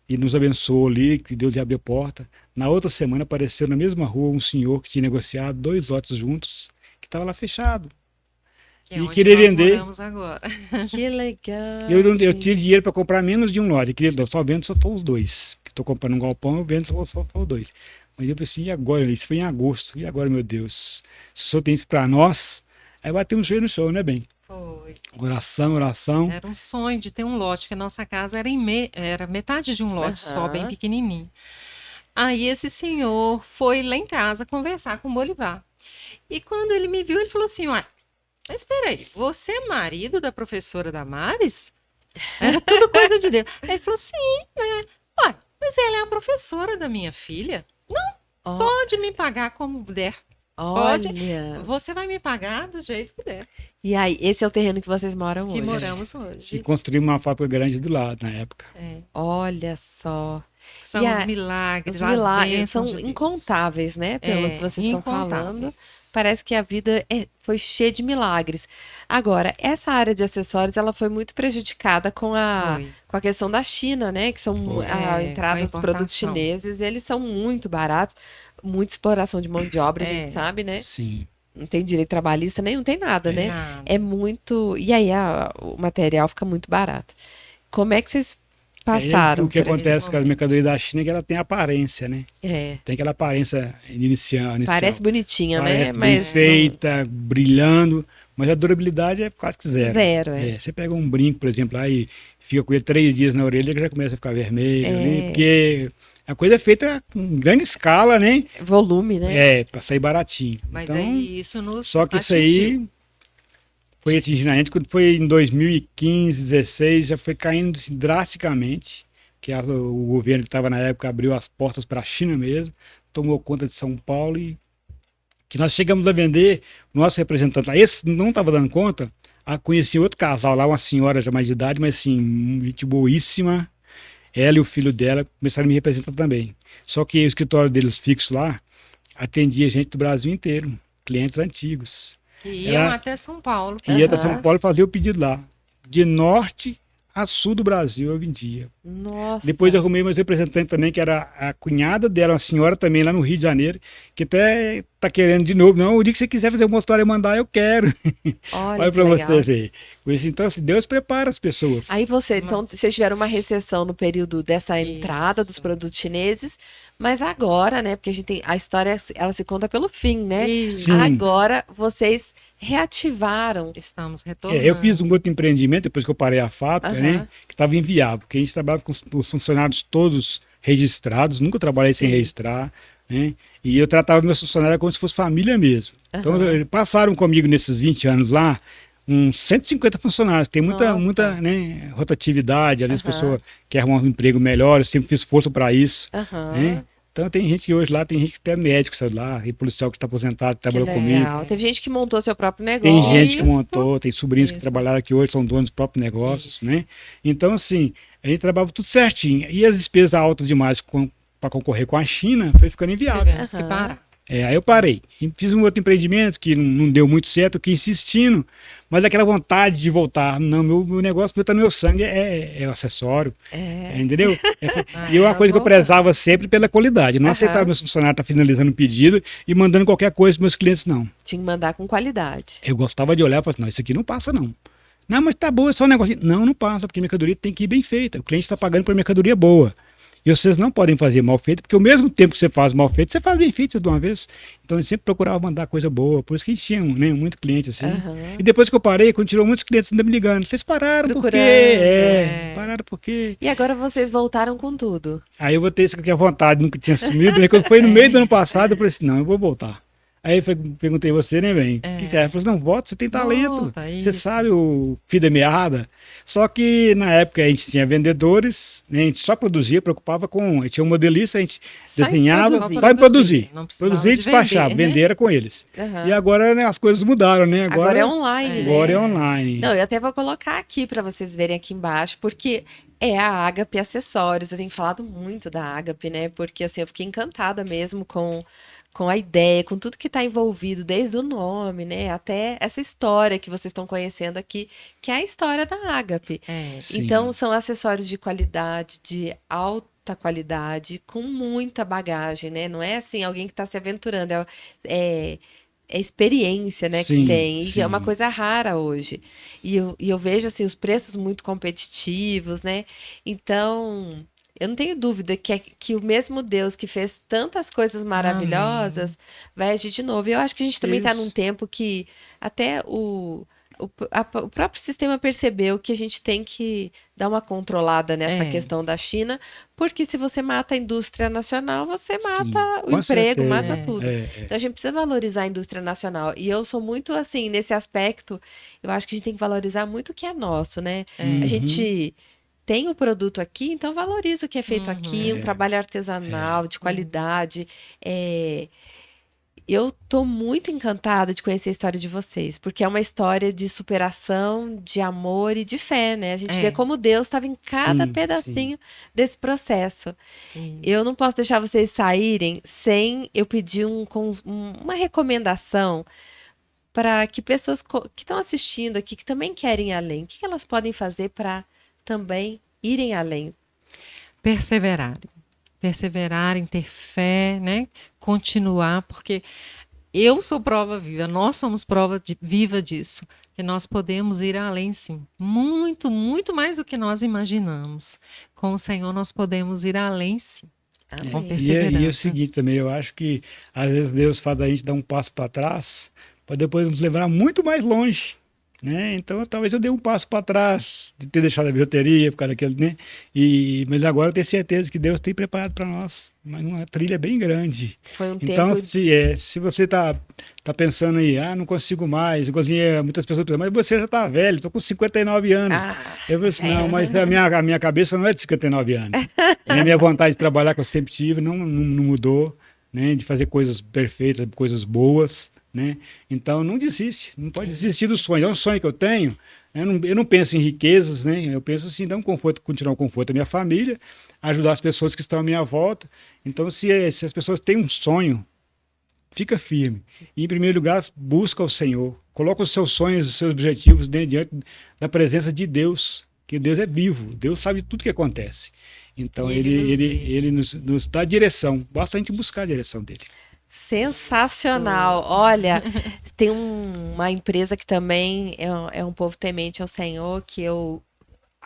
e nos abençoou ali, que Deus lhe abriu a porta. Na outra semana apareceu na mesma rua um senhor que tinha negociado 2 lotes juntos, que estava lá fechado. E queria vender. Agora. Que legal. Eu tinha dinheiro para comprar menos de um lote. Eu queria, só vendo se for os 2. Estou comprando um galpão, eu vendo só for os 2. Mas eu pensei, e agora? Isso foi em agosto. E agora, meu Deus? Se o senhor tem isso para nós, aí bateu um joelho no chão, né, bem? Foi. Oração. Era um sonho de ter um lote, porque a nossa casa era metade de um lote só, bem pequenininho. Aí esse senhor foi lá em casa conversar com o Bolivar. E quando ele me viu, ele falou assim, ué, mas espera aí, você é marido da professora Damares? Era tudo coisa de Deus. Aí ele falou, sim, né? Ué, mas ela é a professora da minha filha. Não, pode me pagar como der. Pode. Olha. Você vai me pagar do jeito que der. E aí, esse é o terreno que vocês moram hoje? Que moramos hoje. E construímos uma fábrica grande do lado, na época. Olha só. São os milagres, os milagres são de incontáveis, né? Pelo que vocês estão falando. Parece que a vida foi cheia de milagres. Agora, essa área de acessórios, ela foi muito prejudicada com a questão da China, né? Que são a entrada dos produtos chineses, eles são muito baratos, muita exploração de mão de obra, a gente sabe, né? Sim. Não tem direito trabalhista nenhum, tem nada, né? Nada. É muito... E aí o material fica muito barato. Como é que vocês passaram? O que acontece com a mercadoria da China é que ela tem aparência, né? É. Tem aquela aparência inicial. Parece bonitinha, Parece né? bem feita, brilhando, mas a durabilidade é quase que zero. Zero, Você pega um brinco, por exemplo, lá e fica com ele 3 dias na orelha, ele já começa a ficar vermelho, né? Porque a coisa é feita em grande escala, né? Volume, né? Para sair baratinho. Mas então, aí isso nos só que atingiu. isso aí foi atingindo a gente quando foi em 2015, 2016, já foi caindo assim, drasticamente, que o governo que estava na época abriu as portas para a China mesmo, tomou conta de São Paulo e que nós chegamos a vender, o nosso representante lá, esse não estava dando conta, conheci outro casal lá, uma senhora já mais de idade, mas assim, gente boíssima, ela e o filho dela começaram a me representar também. Só que o escritório deles fixo lá atendia gente do Brasil inteiro, clientes antigos. Que iam até São Paulo. Ia até São Paulo fazer o pedido lá. De norte a sul do Brasil eu vendia. Nossa. Depois eu arrumei meus representantes também, que era a cunhada dela, uma senhora também lá no Rio de Janeiro, que até tá querendo de novo. Não, o dia que você quiser fazer uma história e mandar, eu quero. Olha para legal. você ver. Então, assim, Deus prepara as pessoas. Aí então, vocês tiveram uma recessão no período dessa entrada dos produtos chineses, mas agora, né, porque a história, ela se conta pelo fim, né? Sim. Agora, vocês reativaram. Estamos retornando. Eu fiz um outro empreendimento, depois que eu parei a fábrica, né, que estava inviável, porque a gente trabalhava com os funcionários todos registrados, nunca trabalhei sem registrar, né? E eu tratava meus funcionários como se fosse família mesmo. Então, eles passaram comigo nesses 20 anos lá, uns 150 funcionários. Tem muita né, rotatividade, às vezes a pessoa quer arrumar um emprego melhor, eu sempre fiz força para isso. Né? Então tem gente que hoje lá, tem gente que até é médico, sabe lá, e policial que está aposentado, que trabalhou comigo. Teve gente que montou seu próprio negócio. Tem gente que montou, tem sobrinhos que trabalharam aqui hoje, são donos dos próprios negócios, né? Então, assim, a gente trabalhava tudo certinho. E as despesas altas demais para concorrer com a China, foi ficando inviável. Tivemos que parar. Aí eu parei. E fiz um outro empreendimento que não deu muito certo, eu fiquei insistindo, mas aquela vontade de voltar. Não, meu negócio está no meu sangue, é o acessório. Entendeu? E uma coisa que eu prezava sempre pela qualidade. Não aceitava meus funcionários estar finalizando o pedido e mandando qualquer coisa para meus clientes, não. Tinha que mandar com qualidade. Eu gostava de olhar e falar assim, não, isso aqui não passa, não. Não, mas tá bom, é só um negócio. Não passa, porque a mercadoria tem que ir bem feita. O cliente está pagando por mercadoria boa. E vocês não podem fazer mal feito, porque ao mesmo tempo que você faz mal feito, você faz bem feito de uma vez. Então eu sempre procurava mandar coisa boa. Por isso que a gente tinha, né, muito cliente assim. E depois que eu parei, continuou muitos clientes ainda me ligando. Vocês pararam por quê? Pararam por quê? E agora vocês voltaram com tudo. Aí eu botei isso aqui à vontade, nunca tinha sumido. Né? Quando foi no meio do ano passado, eu falei assim, não, eu vou voltar. Aí eu perguntei você, né, bem? O que você acha? Falei, não, volta, você tem talento. Você sabe o fio da meada. Só que na época a gente tinha vendedores, né, a gente só produzia, preocupava com. A gente tinha um modelista, a gente desenhava, vai produzir. Produzir e despachar, vender era com eles. E agora né, as coisas mudaram, né? Agora é online, né? Agora é online. Não, eu até vou colocar aqui para vocês verem aqui embaixo, porque é a Agape Acessórios. Eu tenho falado muito da Agape, né? Porque assim, eu fiquei encantada mesmo com a ideia, com tudo que está envolvido, desde o nome, né, até essa história que vocês estão conhecendo aqui, que é a história da Agape. Então, são acessórios de qualidade, de alta qualidade, com muita bagagem, né? Não é assim, alguém que está se aventurando, é experiência, né, que tem, e é uma coisa rara hoje. E eu vejo, assim, os preços muito competitivos, né? Então, eu não tenho dúvida que o mesmo Deus que fez tantas coisas maravilhosas vai agir de novo. E eu acho que a gente também está num tempo que até o próprio sistema percebeu que a gente tem que dar uma controlada nessa questão da China, porque se você mata a indústria nacional, você mata o emprego, mata tudo. Então a gente precisa valorizar a indústria nacional. E eu sou muito assim, nesse aspecto, eu acho que a gente tem que valorizar muito o que é nosso, né? A gente tem o produto aqui, então valoriza o que é feito aqui, um trabalho artesanal, de qualidade. Eu estou muito encantada de conhecer a história de vocês, porque é uma história de superação, de amor e de fé, né? A gente vê como Deus estava em cada pedacinho desse processo. Eu não posso deixar vocês saírem sem eu pedir uma recomendação para que pessoas que estão assistindo aqui, que também querem ir além, o que elas podem fazer para também irem além? Perseverarem, ter fé, né? Continuar, porque eu sou prova viva, nós somos prova viva disso, que nós podemos ir além, sim. Muito, muito mais do que nós imaginamos. Com o Senhor nós podemos ir além, sim. Com perseverança. E é o seguinte também, eu acho que às vezes Deus faz a gente dar um passo para trás, para depois nos levar muito mais longe. Né? Então, talvez eu dei um passo para trás de ter deixado a bilheteria por causa daquele, né? Mas agora eu tenho certeza que Deus tem preparado para nós uma trilha bem grande. Foi um então, tempo... se você tá pensando aí, não consigo mais, muitas pessoas pensam, mas você já tá velho, estou com 59 anos. Eu falei assim, não, mas a minha cabeça não é de 59 anos. A minha vontade de trabalhar que eu sempre tive não mudou, né? De fazer coisas perfeitas, coisas boas. Né? Então não desiste, não pode desistir do sonho. É um sonho que eu tenho. Eu não penso em riquezas, né? Eu penso assim, dar um conforto, continuar o conforto à minha família, ajudar as pessoas que estão à minha volta. Então, se as pessoas têm um sonho, fica firme. E, em primeiro lugar, busca o Senhor. Coloca os seus sonhos, os seus objetivos diante da presença de Deus, que Deus é vivo, Deus sabe tudo que acontece. Então, ele nos dá direção. Basta a gente buscar a direção dele. Sensacional. Olha, tem uma empresa que também é um povo temente ao Senhor, que eu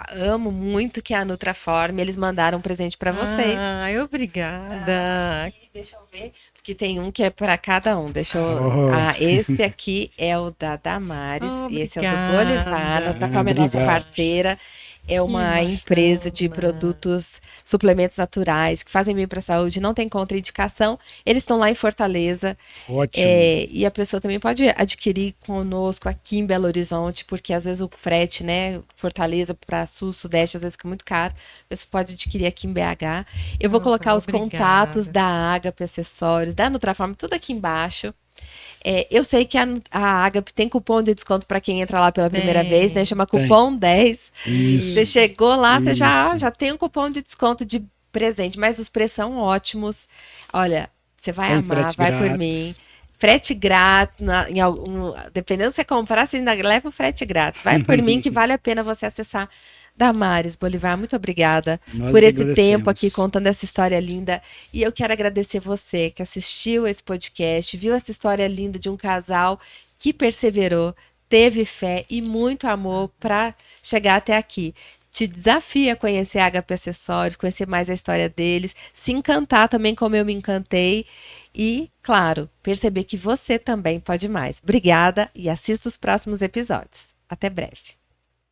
amo muito, que é a Nutraform. Eles mandaram um presente para vocês. Obrigada. Deixa eu ver, porque tem um que é para cada um. Esse aqui é o da Damares, e esse é o do Bolivar. A Nutraform é nossa parceira. É uma bacana. empresa de produtos, suplementos naturais, que fazem bem para a saúde, não tem contraindicação. Eles estão lá em Fortaleza. Ótimo. E a pessoa também pode adquirir conosco aqui em Belo Horizonte, porque às vezes o frete, né, Fortaleza para Sul, Sudeste, às vezes fica muito caro. Você pode adquirir aqui em BH. Eu vou Nossa, colocar os obrigada. contatos da Agape Acessórios, da Nutrafarm, tudo aqui embaixo. Eu sei que a Agape tem cupom de desconto para quem entra lá pela primeira Tem. vez, né? Chama Tem. cupom 10. Isso. Você chegou lá, você já Isso. tem um cupom de desconto de presente, mas os preços são ótimos. Olha, você vai Tem amar, frete vai por grátis. mim. Frete grátis, dependendo se você comprar, você ainda leva o frete grátis. Vai por mim que vale a pena você acessar. Damares Bolivar, muito obrigada Nós por que esse tempo agradecemos. aqui contando essa história linda. E eu quero agradecer você que assistiu esse podcast, viu essa história linda de um casal que perseverou, teve fé e muito amor para chegar até aqui. Te desafio a conhecer a HP Acessórios, conhecer mais a história deles, se encantar também como eu me encantei e, claro, perceber que você também pode mais. Obrigada e assista os próximos episódios. Até breve.